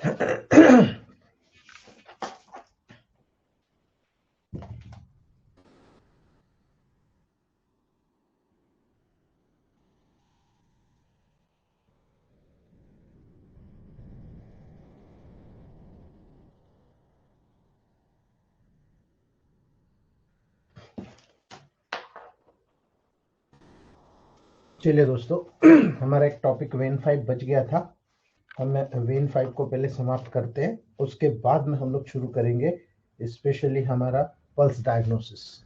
चलिए दोस्तों, हमारा एक टॉपिक वेन 5 बच गया था। हम वेन 5 को पहले समाप्त करते हैं, उसके बाद में हम लोग शुरू करेंगे स्पेशली हमारा पल्स डायग्नोसिस।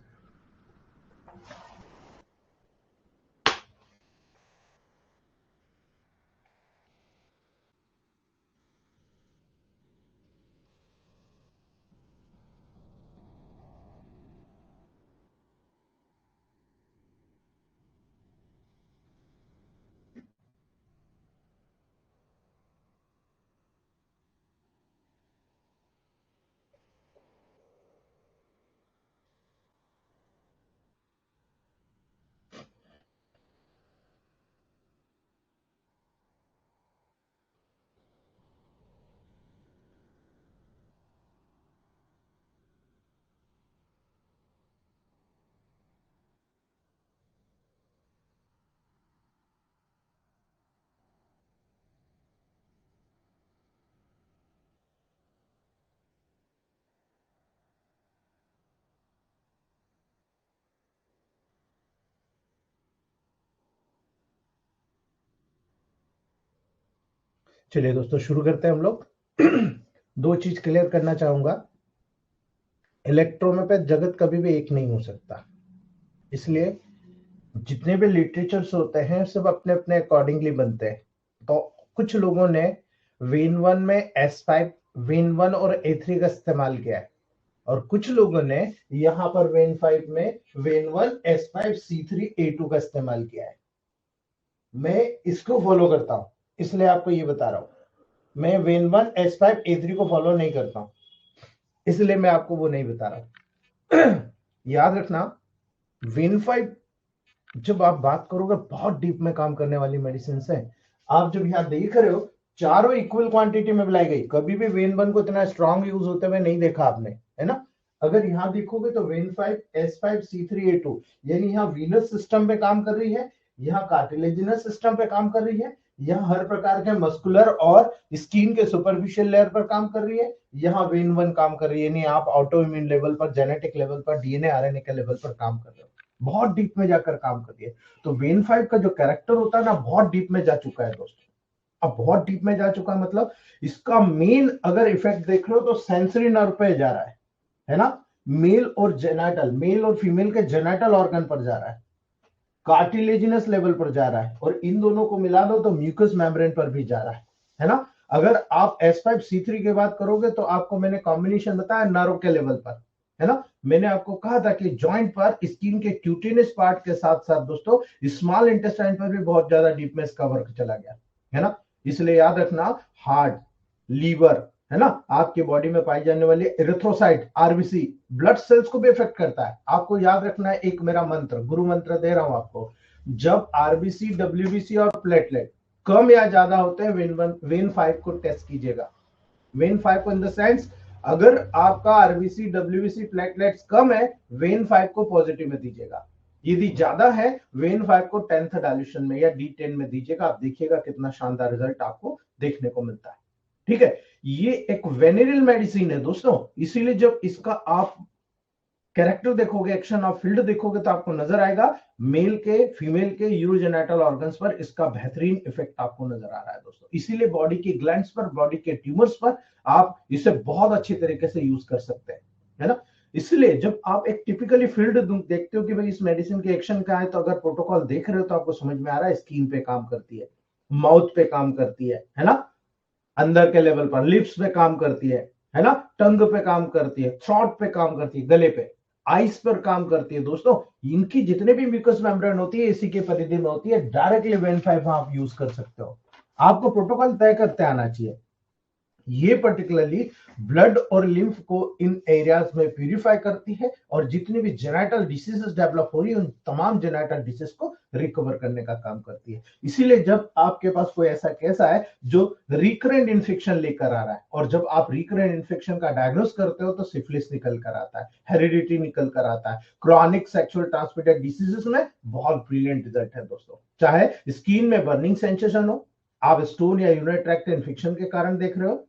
चलिए दोस्तों, शुरू करते हैं हम लोग। दो चीज क्लियर करना चाहूंगा। इलेक्ट्रोमें जगत कभी भी एक नहीं हो सकता, इसलिए जितने भी लिटरेचर्स होते हैं सब अपने अपने अकॉर्डिंगली बनते हैं। तो कुछ लोगों ने वेन 1 में S5 वेन 1 और A3 का इस्तेमाल किया है, और कुछ लोगों ने यहां पर वेन 5 में वेन 1 S5 C3 A2 का इस्तेमाल किया है। मैं इसको फॉलो करता हूं, इसलिए आपको ये बता रहा हूं। मैं वेन 1 S5 A3 को फॉलो नहीं करता हूं, इसलिए मैं आपको वो नहीं बता रहा हूं। याद रखना, वेन 5 जब आप बात करोगे बहुत डीप में काम करने वाली मेडिसिन है। आप जब यहां देख रहे हो चारों इक्वल क्वांटिटी में बुलाई गई, कभी भी वेन 1 को इतना स्ट्रांग यूज होते हुए नहीं देखा आपने, है ना। अगर यहां देखोगे तो वेन 5 S5 C3 A2 यानी यहाँ वीनस सिस्टम पे काम कर रही है, यहाँ कार्टिलेजिनस सिस्टम पे काम कर रही है, यहाँ हर प्रकार के मस्कुलर और स्किन के सुपरफिशियल लेयर पर काम कर रही है, यहाँ वेन 1 काम कर रही है। यानी आप ऑटो इम्यून लेवल पर, जेनेटिक लेवल पर, डीएनए आरएनए के लेवल पर काम कर रहे हो, बहुत डीप में जाकर काम कर रही है। तो वेन 5 का जो कैरेक्टर होता है ना, बहुत डीप में जा चुका है दोस्तों। अब बहुत डीप में जा चुका है मतलब इसका मेन अगर इफेक्ट देख लो तो सेंसरी नर्व पे जा रहा है ना। मेल और जेनाइटल, मेल और फीमेल के जेनाइटल ऑर्गन पर जा रहा है, कार्टिलेजिनस लेवल पर जा रहा है, और इन दोनों को मिला दो तो म्यूकस मेम्ब्रेन पर भी जा रहा है ना। अगर आप S5C3 की बात करोगे तो आपको मैंने कॉम्बिनेशन बताया नर्व के लेवल पर, है ना। मैंने आपको कहा था कि जॉइंट पर, स्किन के क्यूटेनियस पार्ट के साथ साथ दोस्तों स्मॉल इंटेस्टाइन पर भी बहुत ज्यादा डीप में इसका वर्क चला गया, है ना। इसलिए याद रखना, हार्ट, लीवर, है ना, आपके बॉडी में पाई जाने वाली एरिथ्रोसाइट, आरबीसी, ब्लड सेल्स को भी इफेक्ट करता है। आपको याद रखना है, एक मेरा मंत्र, गुरु मंत्र दे रहा हूं आपको। जब आरबीसी, डब्ल्यूबीसी और प्लेटलेट कम या ज्यादा होते हैं, वेन 5 को टेस्ट कीजिएगा। वेन 5 को इन द सेंस, अगर आपका आरबीसी, डब्ल्यूबीसी, प्लेटलेट्स कम है, वेन 5 को पॉजिटिव में दीजिएगा। यदि ज्यादा है, वेन 5 को 10th डायल्यूशन में या D10 में दीजिएगा। आप देखिएगा कितना शानदार रिजल्ट आपको देखने को मिलता है। ठीक है, ये एक वेनेरियल मेडिसिन है दोस्तों, इसीलिए जब इसका आप कैरेक्टर देखोगे, एक्शन ऑफ फील्ड देखोगे, तो आपको नजर आएगा मेल के, फीमेल के यूरोजेनेटल ऑर्गन्स पर इसका बेहतरीन इफेक्ट आपको नजर आ रहा है दोस्तों। इसीलिए बॉडी की ग्लैंड्स पर, बॉडी के ट्यूमर्स पर आप इसे बहुत अच्छी तरीके से यूज कर सकते हैं, है ना। इसलिए जब आप एक टिपिकली फील्ड देखते हो कि भाई इस मेडिसिन के एक्शन क्या है, तो अगर प्रोटोकॉल देख रहे हो तो आपको समझ में आ रहा है स्किन पे काम करती है, माउथ पे काम करती है ना, अंदर के लेवल पर लिप्स पे काम करती है ना, टंग पे काम करती है, थ्रॉट पे काम करती है, गले पे, आइस पर काम करती है दोस्तों। इनकी जितने भी म्यूकस मेम्ब्रेन होती है इसी के परिधि में होती है। डायरेक्टली वेन 5 आप यूज कर सकते हो, आपको प्रोटोकॉल तय करते आना चाहिए। ये पर्टिकुलरली ब्लड और लिम्फ को इन एरियाज में प्यूरिफाई करती है और जितनी भी जेनेटल डिसीजेस डेवलप हो रही है उन तमाम जेनेटल डिसीज को रिकवर करने का काम करती है। इसीलिए जब आपके पास कोई ऐसा केस आए जो रिकरेंट इन्फेक्शन लेकर आ रहा है, और जब आप रिकरेंट इन्फेक्शन का डायग्नोस करते हो तो सिफिलिस निकल कर आता है, हेरिडिटी निकल कर आता है, क्रॉनिक सेक्सुअल ट्रांसमिटेड डिसीजेस में बहुत ब्रिलियंट रिजल्ट है दोस्तों। चाहे स्किन में बर्निंग सेंसेशन हो, आप स्टोन या यूरिनरी ट्रैक्ट इन्फेक्शन के कारण देख रहे हो,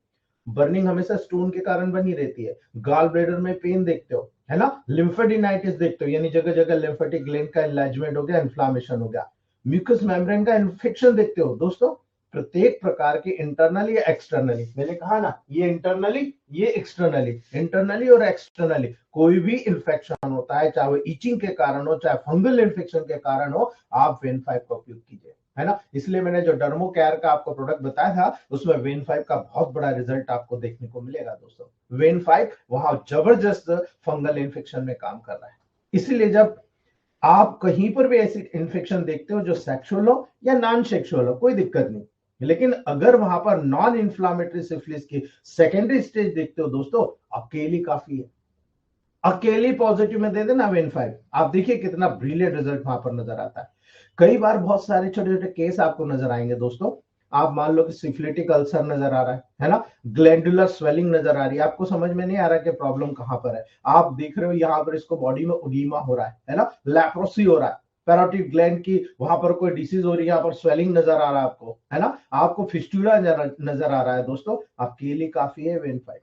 बर्निंग हमेशा स्टोन के कारण बनी रहती है, गाल ब्लैडर में पेन देखते हो, है ना, लिम्फेडिनाइटिस देखते हो, यानी जगह जगह लिम्फेटिक ग्लैंड का एनलार्जमेंट हो गया, इन्फ्लामेशन हो गया, म्यूकस मेम्ब्रेन का इन्फेक्शन देखते हो दोस्तों। प्रत्येक प्रकार के इंटरनली या एक्सटर्नली, मैंने कहा ना, ये इंटरनली ये एक्सटर्नली, इंटरनली और एक्सटर्नली कोई भी इन्फेक्शन होता है, चाहे वो इचिंग के कारण हो चाहे फंगल इन्फेक्शन के कारण हो, आप वेन 5 का उपयोग कीजिए, है ना। इसलिए मैंने जो डर्मो केयर का आपको प्रोडक्ट बताया था उसमें वेन 5 का बहुत बड़ा रिजल्ट आपको देखने को मिलेगा दोस्तों। वेन 5 वहां जबरदस्त फंगल इन्फेक्शन में काम कर रहा है। इसीलिए जब आप कहीं पर भी ऐसी इन्फेक्शन देखते हो जो सेक्सुअल हो या नॉन सेक्सुअल हो, कोई दिक्कत नहीं, लेकिन अगर वहां पर नॉन इन्फ्लामेटरी सिफिलिस की सेकेंडरी स्टेज देखते हो दोस्तों, अकेली काफी है, अकेली पॉजिटिव में दे देना वेन 5, आप देखिए कितना ब्रिलियंट रिजल्ट वहां पर नजर आता है। कई बार बहुत सारे छोटे छोटे केस आपको नजर आएंगे दोस्तों। आप मान लो कि सिफिलिटिक अल्सर नजर आ रहा है ना, ग्लैंडुलर स्वेलिंग नजर आ रही है, आपको समझ में नहीं आ रहा कि प्रॉब्लम कहां पर है, आप देख रहे हो यहाँ पर इसको बॉडी में उडीमा हो रहा है ना, लैप्रोसी हो रहा है, पैरोटिड ग्लैंड की वहां पर कोई डिसीज हो रही है, यहाँ पर स्वेलिंग नजर आ रहा है आपको, है ना, आपको फिस्टुला नजर आ रहा है दोस्तों, अकेली काफी है वेन 5,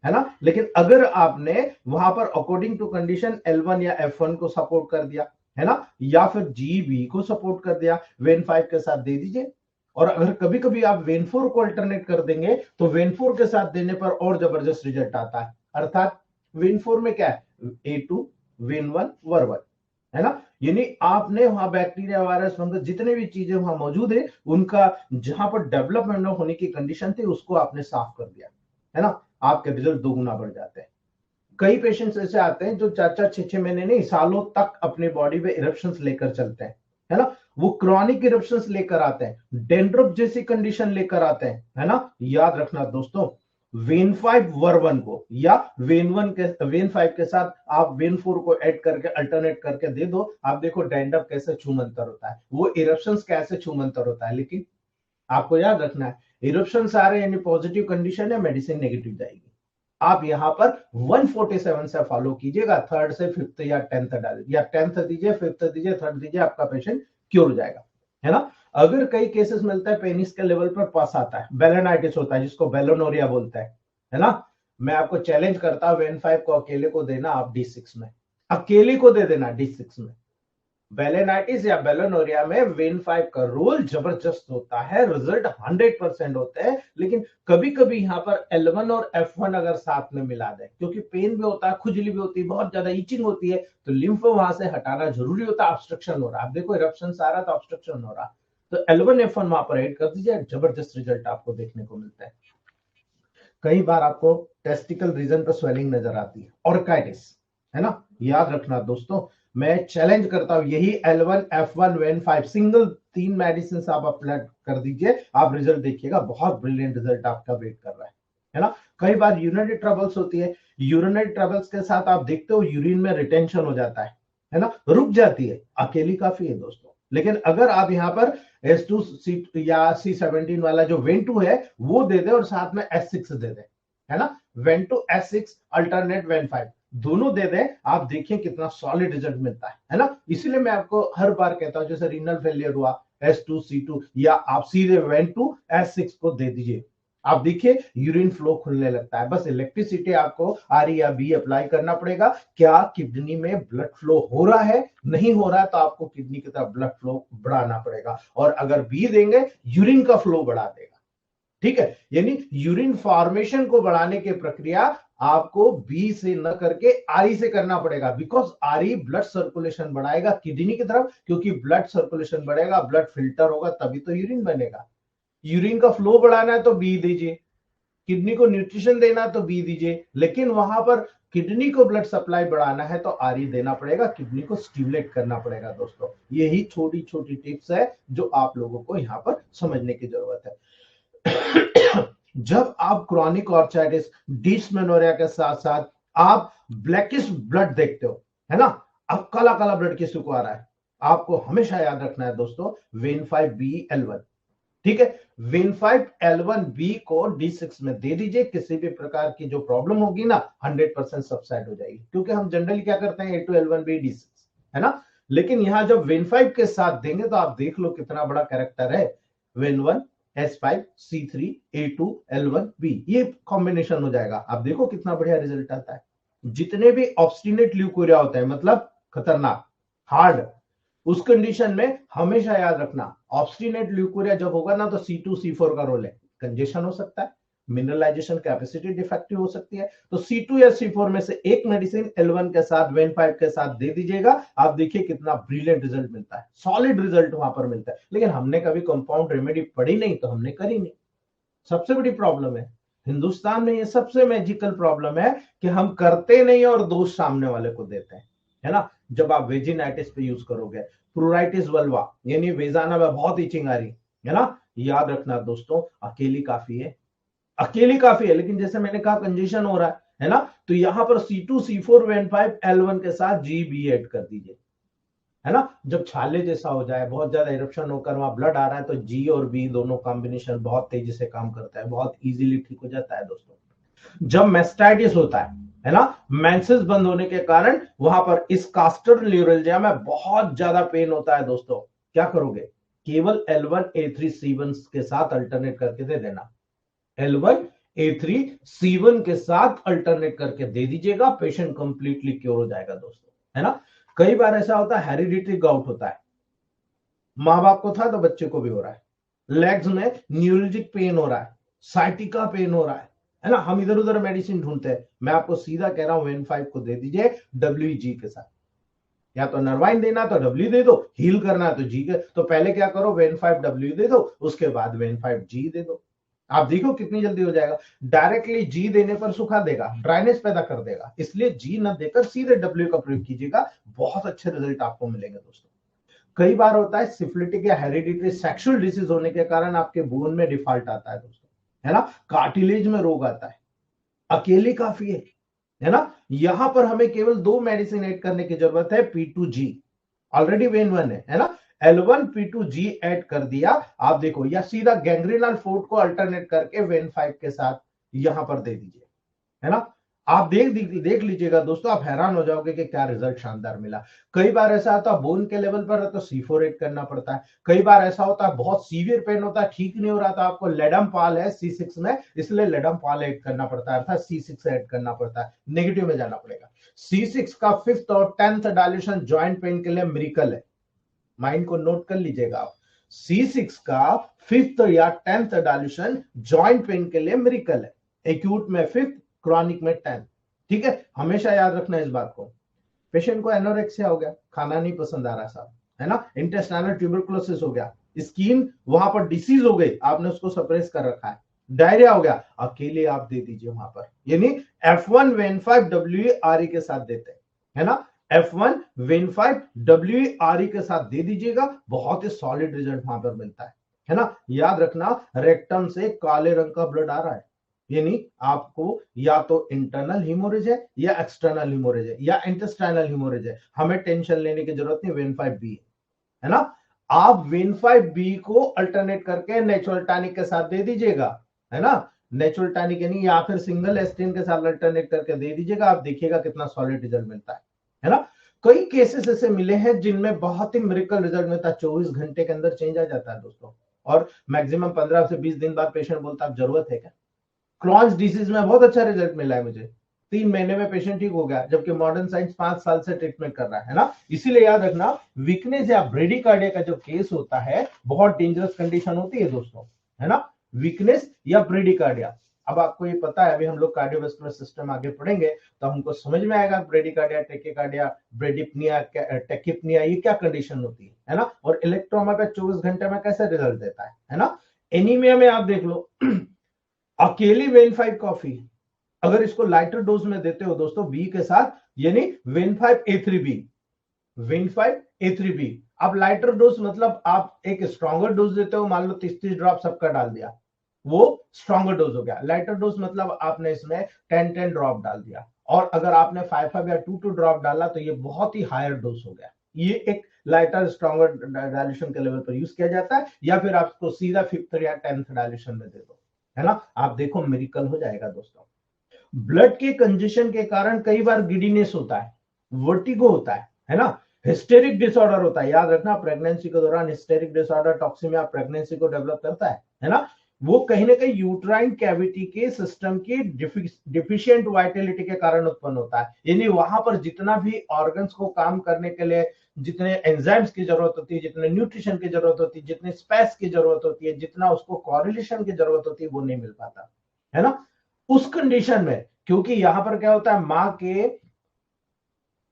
है ना। लेकिन अगर आपने वहां पर अकॉर्डिंग टू कंडीशन L1 या F1 को सपोर्ट कर दिया, है ना, या फिर GB को सपोर्ट कर दिया, वेन 5 के साथ दे दीजिए। और अगर कभी कभी आप वेन 4 को अल्टरनेट कर देंगे तो वेन 4 के साथ देने पर और जबरदस्त रिजल्ट आता है। अर्थात वेन 4 में क्या है, A2 वेन 1 वर 1, है ना, यानी आपने वहां बैक्टीरिया वायरस फंगस जितने भी चीजें वहां मौजूद है उनका जहां पर डेवलपमेंट होने की कंडीशन थी उसको आपने साफ कर दिया, है ना, आपके रिजल्ट दोगुना बढ़ जाते हैं। कई पेशेंट्स ऐसे आते हैं जो 4-4 6-6 महीने नहीं सालों तक अपने बॉडी में इरप्शंस लेकर चलते हैं, है ना, वो क्रॉनिक इरप्शंस लेकर आते हैं, डेंड्रफ जैसी कंडीशन लेकर आते हैं, है ना। याद रखना दोस्तों, वेन 5 वर 1 को या वेन 5 के साथ आप वेन 4 को ऐड करके अल्टरनेट करके दे दो, आप देखो डेंड्रफ कैसे छूमंतर होता है, वो इरप्शंस कैसे छूमंतर होता है। लेकिन आपको याद रखना है, इरप्शंस आ रहे हैं यानी पॉजिटिव कंडीशन है, मेडिसिन नेगेटिव जाएगी। आप यहां पर 147 से फॉलो कीजिएगा, थर्ड से फिफ्थ या टेंथ डालिए, या टेंथ दीजिए, फिफ्थ दीजिए, थर्ड दीजिए, आपका पेशेंट क्योर हो जाएगा, है ना। अगर कई केसेस मिलता है पेनिस के लेवल पर पास आता है, बेलेनाइटिस होता है जिसको बेलोनोरिया बोलते हैं, है ना, मैं आपको चैलेंज करता हूं वेन 5 को अकेले को देना, आप D6 में अकेले को दे देना, D6 में बेलेनाइटिस या बेलोनोरिया में वेन 5 का रोल जबरदस्त होता है, रिजल्ट 100% होते हैं। लेकिन कभी कभी यहाँ पर L1 और F1 अगर साथ में मिला दे, क्योंकि पेन भी होता है, खुजली भी होती है, बहुत ज्यादा ईचिंग होती है, तो लिम्फ वहां से हटाना जरूरी होता है, ऑब्स्ट्रक्शन हो रहा है, आप देखो इरप्शन आ रहा तो ऑब्स्ट्रक्शन हो रहा, तो L1 F1 वहां पर ऐड कर दीजिए, जबरदस्त रिजल्ट आपको देखने को मिलता है। कई बार आपको टेस्टिकल रीजन पर स्वेलिंग नजर आती है, ऑर्काइटिस, है ना, याद रखना दोस्तों, मैं चैलेंज करता हूं यही L1 F1 when 5 single 3 medicine आप अप्लाई कर दीजिए, आप रिजल्ट देखिएगा, बहुत ब्रिलियंट रिजल्ट आपका वेट कर रहा है ना। कई बार यूरिनरी ट्रबल्स होती है, यूरिनरी ट्रबल्स के साथ आप देखते हो यूरिन में रिटेंशन हो जाता है ना, रुक जाती है, अकेली काफी है दोस्तों। लेकिन अगर आप यहाँ पर S2 या C17 वाला जो वेन 2 है वो दे दे और साथ में S6 दे दे, है ना, वेन 2 S6 अल्टरनेट वेन 5 दोनों दे दे, आप देखिए कितना सॉलिड रिजल्ट मिलता है ना। इसीलिए मैं आपको हर बार कहता हूं जैसे रीनल फेलियर हुआ S2 C2, या आप सीधे वेन 2 S6 को दे दीजिए, आप देखिए यूरिन फ्लो खुलने लगता है। बस इलेक्ट्रिसिटी आपको RE या B अप्लाई करना पड़ेगा, क्या किडनी में ब्लड फ्लो हो रहा है, नहीं हो रहा है तो आपको किडनी की तरफ ब्लड फ्लो बढ़ाना पड़ेगा, और अगर B देंगे यूरिन का फ्लो बढ़ा देगा, ठीक है, यानी यूरिन फॉर्मेशन को बढ़ाने की प्रक्रिया आपको B से न करके RE से करना पड़ेगा, बिकॉज RE ब्लड सर्कुलेशन बढ़ाएगा किडनी की तरफ, क्योंकि ब्लड सर्कुलेशन बढ़ेगा, ब्लड फिल्टर होगा, तभी तो यूरिन बनेगा। यूरिन का फ्लो बढ़ाना है तो B दीजिए, किडनी को न्यूट्रिशन देना है तो B दीजिए, लेकिन वहां पर किडनी को ब्लड सप्लाई बढ़ाना है तो RE देना पड़ेगा, किडनी को स्टिमुलेट करना पड़ेगा दोस्तों। यही छोटी छोटी टिप्स है जो आप लोगों को यहाँ पर समझने की जरूरत है। जब आप क्रॉनिक ऑर्थराइटिस, डिस्मेनोरिया के साथ साथ आप ब्लैकिश ब्लड देखते हो, है ना, अब काला काला ब्लड किसी को आ रहा है, आपको हमेशा याद रखना है दोस्तों वेन 5B L1, ठीक है। वेन 5L1B को D6 में दे दीजिए, किसी भी प्रकार की जो प्रॉब्लम होगी ना 100% सबसाइड हो जाएगी, क्योंकि हम जनरली क्या करते हैं A2L1B D6, है ना। लेकिन यहां जब वेन 5 के साथ देंगे तो आप देख लो कितना बड़ा कैरेक्टर है, वेन 1 S5C3A2L1B, ये कॉम्बिनेशन हो जाएगा, आप देखो कितना बढ़िया रिजल्ट आता है। जितने भी ऑब्स्टिनेट ल्यूकोरिया होते हैं, मतलब खतरनाक हार्ड, उस कंडीशन में हमेशा याद रखना ऑब्स्टिनेट ल्यूकोरिया जब होगा ना तो C2 C4 का रोल है, कंजेशन हो सकता है, मिनरलाइजेशन कैपेसिटी डिफेक्टिव हो सकती है, तो C2 या C4 में से एक मेडिसिन L1 के साथ वेन 5 के साथ दे दीजिएगा, आप देखिए कितना ब्रिलियंट रिजल्ट मिलता है, सॉलिड रिजल्ट वहां पर मिलता है। लेकिन हमने कभी कंपाउंड रेमेडी पढ़ी नहीं तो हमने करी नहीं, सबसे बड़ी प्रॉब्लम है हिंदुस्तान में, ये सबसे मैजिकल प्रॉब्लम है कि हम करते नहीं और दोष सामने वाले को देते हैं, है ना। जब आप वेजिनाइटिस पे यूज करोगे, प्रूराइटिस वल्वा यानी वेजाना में बहुत इचिंग आ रही है ना, याद रखना दोस्तों अकेली काफी है, अकेली काफी है, लेकिन जैसे मैंने कहा कंजेशन हो रहा है ना, तो यहां पर C2 C4 वेन 5L1 के साथ GB ऐड कर दीजिए, है ना। जब छाले जैसा हो जाए, बहुत ज्यादा इरप्शन होकर वहां ब्लड आ रहा है, तो G और B दोनों कॉम्बिनेशन बहुत तेजी से काम करता है, बहुत इजीली ठीक हो जाता है दोस्तों। जब मेस्टाइटिस होता है ना, मेंसेस बंद होने के कारण वहां पर इस कास्टर न्यूरल्जिया में बहुत ज्यादा पेन होता है दोस्तों, क्या करोगे, केवल L1A3C1 के साथ अल्टरनेट करके दे देना, L1A3C1 के साथ अल्टरनेट करके दे दीजिएगा, पेशेंट कंप्लीटली क्योर हो जाएगा दोस्तों, है ना। कई बार ऐसा होता है हेरिडिटरी गाउट होता है, माँ बाप को था तो बच्चे को भी हो रहा है, लेग्स में न्यूरोलजिक पेन हो रहा है, साइटिका पेन हो रहा है ना, हम इधर उधर मेडिसिन ढूंढते हैं, मैं आपको सीधा कह रहा हूं वेन 5 को दे दीजिए WG के साथ, या तो नरवाइन देना तो W दे दो, हील करना तो G के, तो पहले क्या करो वेन 5 W दे दो, उसके बाद वेन 5 G दे दो, आप देखो कितनी जल्दी हो जाएगा। डायरेक्टली G देने पर सुखा देगा, ड्राइनेस पैदा कर देगा, इसलिए G न देकर सीधे W का प्रयोग कीजिएगा, बहुत अच्छे रिजल्ट आपको मिलेंगे दोस्तों। कई बार होता है सिफिलिटिक या हेरिडिटरी सेक्सुअल डिसीज होने के कारण आपके बोन में डिफॉल्ट आता है दोस्तों, है ना, कार्टिलेज में रोग आता है, अकेले काफी है ना। यहां पर हमें केवल दो मेडिसिन ऐड करने की जरूरत है, P2G ऑलरेडी वेन 1 है ना, L1 P2G ऐड कर दिया, आप देखो, या सीधा गैंग्रीनल फोर्ट को अल्टरनेट करके वेन 5 के साथ यहां पर दे दीजिए, है ना। आप देख लीजिएगा दोस्तों, आप हैरान हो जाओगे कि क्या रिजल्ट शानदार मिला। कई बार ऐसा होता है बोन के लेवल पर है तो C4 ऐड करना पड़ता है, कई बार ऐसा होता है बहुत सीवियर पेन होता है, ठीक नहीं हो रहा, तो आपको लेडमपाल है C6 में, इसलिए लेडमपाल ऐड करना पड़ता है, अर्थात C6 ऐड करना पड़ता है, नेगेटिव में जाना पड़ेगा। C6 का 5th और 10th डायल्यूशन जॉइंट पेन के लिए मिरेकल है, माइंड को नोट कर लीजिएगा आप, C6 का 5th या 10th डायल्यूशन जॉइंट पेन के लिए मिरेकल है, एक्यूट में 5th, क्रॉनिक में 10th, ठीक है, हमेशा याद रखना इस बात को। पेशेंट को एनोरेक्सिया हो गया, खाना नहीं पसंद आ रहा साहब, है ना, इंटेस्टाइनल ट्यूबरकुलोसिस हो गया, स्किन वहां पर डिसीज हो गई, आपने उसको सप्रेस कर रखा है, डायरिया हो गया, अकेले आप दे दीजिए वहां पर, यानी F1 वेन 5 WRE के साथ देते हैं, है ना, F1 वेन 5 WRE के साथ दे दीजिएगा, बहुत ही सॉलिड रिजल्ट वहां पर मिलता है ना। याद रखना रेक्टम से काले रंग का ब्लड आ रहा है, यानी आपको या तो इंटरनल हिमोरेज है या एक्सटर्नल हिमोरेज है या इंटेस्टाइनल हिमोरेज है, हमें टेंशन लेने की जरूरत नहीं, वेन 5B है ना। आप वेन 5B को अल्टरनेट करके नेचुरल टॉनिक के साथ दे दीजिएगा, है ना, नेचुरल टॉनिक यानी या फिर सिंगल एस्टिन के साथ अल्टरनेट करके दे दीजिएगा, आप देखिएगा कितना सॉलिड रिजल्ट मिलता है ना। कई केसेस ऐसे मिले हैं जिनमें बहुत ही मिरेकल रिजल्ट मिलता है, 24 घंटे के अंदर चेंज आ जाता है दोस्तों, और मैक्सिमम 15 से 20 दिन बाद पेशेंट बोलता है जरूरत है क्या। क्रॉन्स डिसीज में बहुत अच्छा रिजल्ट मिला है मुझे, 3 महीने में पेशेंट ठीक हो गया, जबकि मॉडर्न साइंस 5 साल से ट्रीटमेंट कर रहा है ना। इसीलिए याद रखना वीकनेस या ब्रेडिकार्डिया का जो केस होता है बहुत डेंजरस कंडीशन होती है दोस्तों, है ना, वीकनेस या ब्रेडिकार्डिया। अब आपको ये पता है, अभी हम लोग कार्डियोवास्कुलर सिस्टम आगे पढ़ेंगे तो हमको समझ में आएगा ब्रेडिकार्डिया, टेकिकार्डिया, ब्रेडिप्निया, टेकिप्निया ये क्या कंडीशन होती है ना, और इलेक्ट्रोमा 24 घंटे में कैसे रिजल्ट देता है ना। एनीमिया में आप देख लो अकेली वेन 5 कॉफी, अगर इसको लाइटर डोज में देते हो दोस्तों बी के साथ, यानी वेन 5A3B, वेन 5A3B, आप लाइटर डोज मतलब आप एक स्ट्रॉन्गर डोज देते हो, मान लो 30-30 ड्रॉप सबका डाल दिया, वो स्ट्रॉन्गर डोज हो गया। लाइटर डोज मतलब आपने इसमें 10 ड्रॉप डाल दिया, और अगर आपने 5 या 2 ड्रॉप डाला तो ये बहुत ही हायर डोज हो गया। ये एक लाइटर स्ट्रॉन्गर डायल्यूशन के लेवल पर यूज किया जाता है, या फिर आपको सीधा 5th या 10th डायल्यूशन में दे दो, है ना। आप देखो मिरेकल हो जाएगा दोस्तों। ब्लड के कंजेशन के कारण कई बार गिडीनेस होता है, वर्टिगो होता है ना, हिस्टेरिक डिसऑर्डर होता है। याद रखना, प्रेगनेंसी के दौरान हिस्टेरिक डिसऑर्डर टॉक्सिमिया प्रेगनेंसी को डेवलप करता है ना। वो कहीं ना कहीं यूट्राइन कैविटी के सिस्टम की डिफिशिएंट वाइटलिटी के कारण उत्पन्न होता है। यानी वहां पर जितना भी ऑर्गन्स को काम करने के लिए जितने एंजाइम्स की जरूरत होती है, जितने न्यूट्रिशन की जरूरत होती है, जितने स्पेस की जरूरत होती है, जितना उसको कोरिलेशन की जरूरत होती है, वो नहीं मिल पाता, है ना। उस कंडीशन में, क्योंकि यहां पर क्या होता है, मां के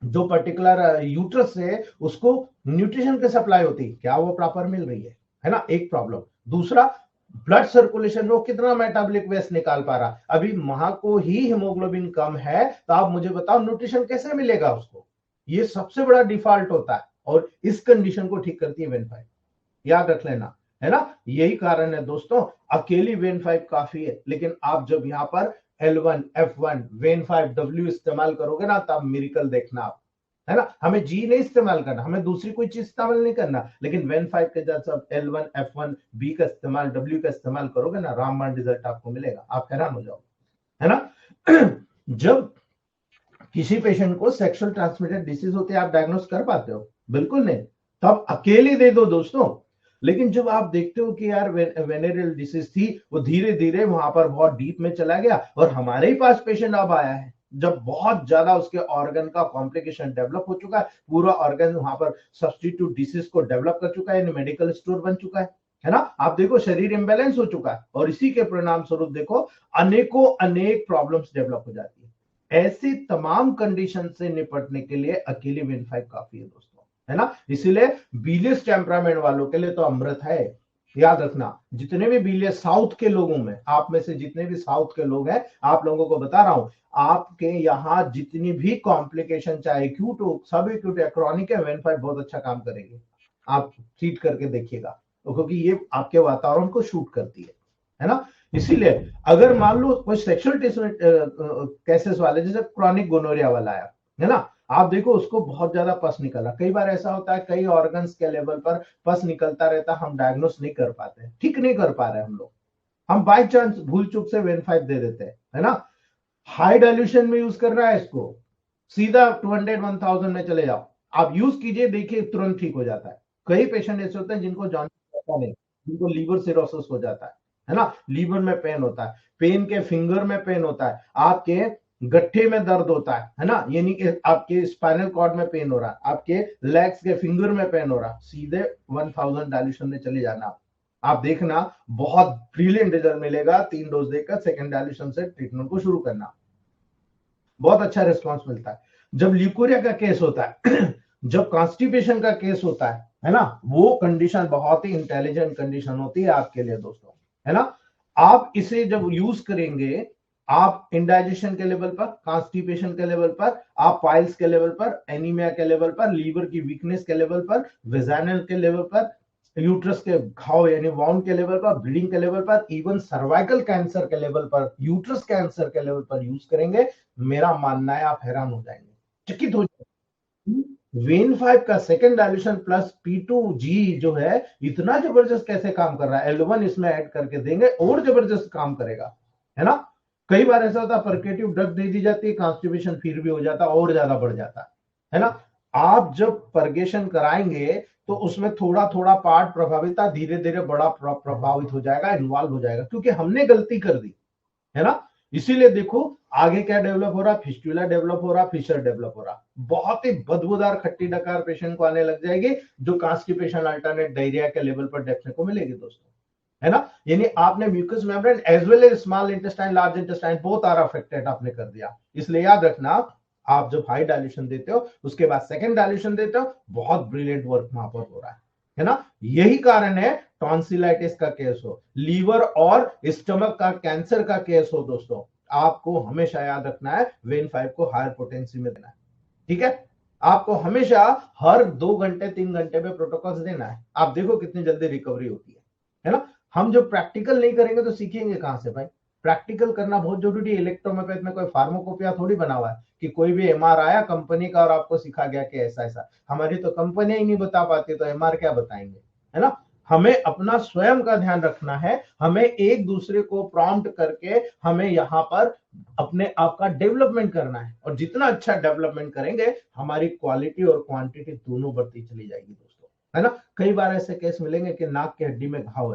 जो पर्टिकुलर यूट्रस है उसको न्यूट्रिशन की सप्लाई होती है, क्या वो प्रॉपर मिल रही है ना, एक प्रॉब्लम। दूसरा, ब्लड सर्कुलेशन में वो कितना मेटाबॉलिक वेस्ट निकाल पा रहा। अभी मां को ही हिमोग्लोबिन कम है, तो आप मुझे बताओ न्यूट्रिशन कैसे मिलेगा उसको। ये सबसे बड़ा डिफॉल्ट होता है, और इस कंडीशन को ठीक करती है वेन5, याद रख लेना, है ना। यही कारण है दोस्तों, अकेली वेन5 काफी है, लेकिन आप जब यहां पर L1 F1 वेन5W इस्तेमाल करोगे ना, तब मिरेकल देखना आप, है ना। हमें जी नहीं इस्तेमाल करना, हमें दूसरी कोई चीज इस्तेमाल नहीं करना, लेकिन वेन5 के जब सब L1 F1 B का इस्तेमाल, W का इस्तेमाल करोगे ना, रामबाण रिजल्ट आपको मिलेगा, आप हैरान हो जाओगे, है ना। जब किसी पेशेंट को सेक्सुअल ट्रांसमिटेड डिसीज होते हैं, आप डायग्नोस कर पाते हो? बिल्कुल नहीं। तब अकेले दे दो दोस्तों। लेकिन जब आप देखते हो कि यार वेनेरियल डिसीज थी, वो धीरे धीरे वहां पर बहुत डीप में चला गया, और हमारे ही पास पेशेंट अब आया है जब बहुत ज्यादा उसके ऑर्गन का कॉम्प्लिकेशन डेवलप हो चुका है, पूरा ऑर्गन वहां पर सब्स्टिट्यूट डिसीज को डेवलप कर चुका है, मेडिकल स्टोर बन चुका है ना। आप देखो शरीर इंबैलेंस हो चुका है, और इसी के परिणाम स्वरूप देखो अनेकों अनेक प्रॉब्लम्स डेवलप हो जाती है। ऐसी तमाम कंडीशन से निपटने के लिए अकेली वेन5 काफी है दोस्तों, है ना। इसीलिए बीलियस टेम्परामेंट वालों के लिए तो अमृत है। याद रखना, जितने भी बीलियस साउथ के लोगों में, आप में से जितने भी साउथ के लोग हैं, आप लोगों को बता रहा हूं, आपके यहाँ जितनी भी कॉम्प्लिकेशन, चाहे एक्यूट हो, सब एक्यूट या क्रॉनिक है, वेन5 बहुत अच्छा काम करेगी। आप ट्रीट करके देखिएगा, क्योंकि ये आपके वातावरण को शूट करती है ना। इसीलिए अगर मान लो कोई सेक्सुअल केसेस वाले, जैसे क्रॉनिक गोनोरिया वाला है ना, आप देखो उसको बहुत ज्यादा पस निकला। कई बार ऐसा होता है, कई ऑर्गन्स के लेवल पर पस निकलता रहता, हम डायग्नोस नहीं कर पाते, ठीक नहीं कर पा रहे हम लोग, हम बाय चांस भूल चूक से वेन5 दे देते हैं, है ना। हाई डायल्यूशन में यूज कर रहा है इसको, सीधा 200-1000 में चले जाओ, आप यूज कीजिए, देखिए तुरंत ठीक हो जाता है। कई पेशेंट ऐसे होते हैं जिनको जॉन्डिस पता नहीं, जिनको लीवर सिरोसिस हो जाता है ना, लीवर में पेन होता है, पेन के फिंगर में पेन होता है, आपके गट्ठे में दर्द होता है ना, यानी कि आपके स्पाइनल कॉर्ड में पेन हो रहा है, आपके लेग्स के फिंगर में पेन हो रहा है, सीधे 1000 डायल्यूशन में चले जाना आप देखना बहुत ब्रिलियंट रिजल्ट मिलेगा। 3 डोज देकर सेकेंड डायल्यूशन से ट्रीटमेंट को शुरू करना, बहुत अच्छा रिस्पांस मिलता है। जब ल्यूकोरिया का केस होता है, जब कॉन्स्टिपेशन का केस होता है ना, वो कंडीशन बहुत ही इंटेलिजेंट कंडीशन होती है आपके लिए दोस्तों, है ना। आप इसे जब यूज करेंगे, आप इंडाइजेशन के लेवल पर, कॉन्स्टिपेशन के लेवल पर, आप पाइल्स के लेवल पर, एनीमिया के लेवल पर, लीवर की वीकनेस के लेवल पर, वेजाइनल के लेवल पर, यूट्रस के घाव यानी वाउंड के लेवल पर, ब्लीडिंग के लेवल पर, इवन सर्वाइकल कैंसर के लेवल पर, यूट्रस कैंसर के लेवल पर यूज करेंगे, मेरा मानना है आप हैरान हो जाएंगे, चकित हो जाएंगे। वेन5 का सेकेंड डायल्यूशन प्लस P2G जो है, इतना जबरदस्त कैसे काम कर रहा है, L1 इसमें ऐड करके देंगे और जबरदस्त काम करेगा, है ना। कई बार ऐसा होता है परकेटिव ड्रग दे दी जाती है, कॉन्स्टिपेशन फिर भी हो जाता है और ज्यादा बढ़ जाता है ना। आप जब परगेशन कराएंगे तो उसमें थोड़ा थोड़ा पार्ट प्रभावित, धीरे धीरे बड़ा प्रभावित हो जाएगा, इन्वॉल्व हो जाएगा, क्योंकि हमने गलती कर दी, है ना। इसीलिए देखो आगे क्या डेवलप हो रहा, फिस्टुला डेवलप हो रहा, फिशर डेवलप हो रहा, बहुत ही बदबूदार खट्टी डकार पेशेंट को आने लग जाएगी, जो कॉन्स्टिपेशन अल्टरनेट डायरिया के लेवल पर देखने को मिलेगी दोस्तों, है ना। यानी आपने mucus membrane as well as small intestine, large intestine both are affected आपने कर दिया। इसलिए याद रखना, आप जब हाई डायल्यूशन देते हो, उसके बाद सेकेंड डायल्यूशन देते हो, बहुत ब्रिलियंट वर्क वहां पर हो रहा है ना। यही कारण है टॉन्सिलाइटिस का केस हो, लीवर और स्टमक का कैंसर का केस हो दोस्तों, आपको हमेशा याद रखना है वेन5 को हायर पोटेंसी में देना है, ठीक है। आपको हमेशा हर 2 घंटे 3 घंटे में प्रोटोकॉल्स देना है, आप देखो कितनी जल्दी रिकवरी होती है ना। हम जो प्रैक्टिकल नहीं करेंगे तो सीखेंगे कहां से भाई? प्रैक्टिकल करना बहुत जरूरी है। इलेक्ट्रोमेपैथ में कोई फार्माकोपिया थोड़ी बना हुआ है कि कोई भी एमआर आया कंपनी का और आपको सिखा गया कि ऐसा ऐसा। हमारी तो कंपनी ही नहीं बता पाती तो एमआर क्या बताएंगे, है ना? हमें अपना स्वयं का ध्यान रखना है, हमें एक दूसरे को प्रॉम्प्ट करके हमें यहाँ पर अपने आप का डेवलपमेंट करना है, और जितना अच्छा डेवलपमेंट करेंगे हमारी क्वालिटी और क्वांटिटी दोनों बढ़ती चली जाएगी दोस्तों, है ना? कई बार ऐसे केस मिलेंगे कि नाक की हड्डी में घाव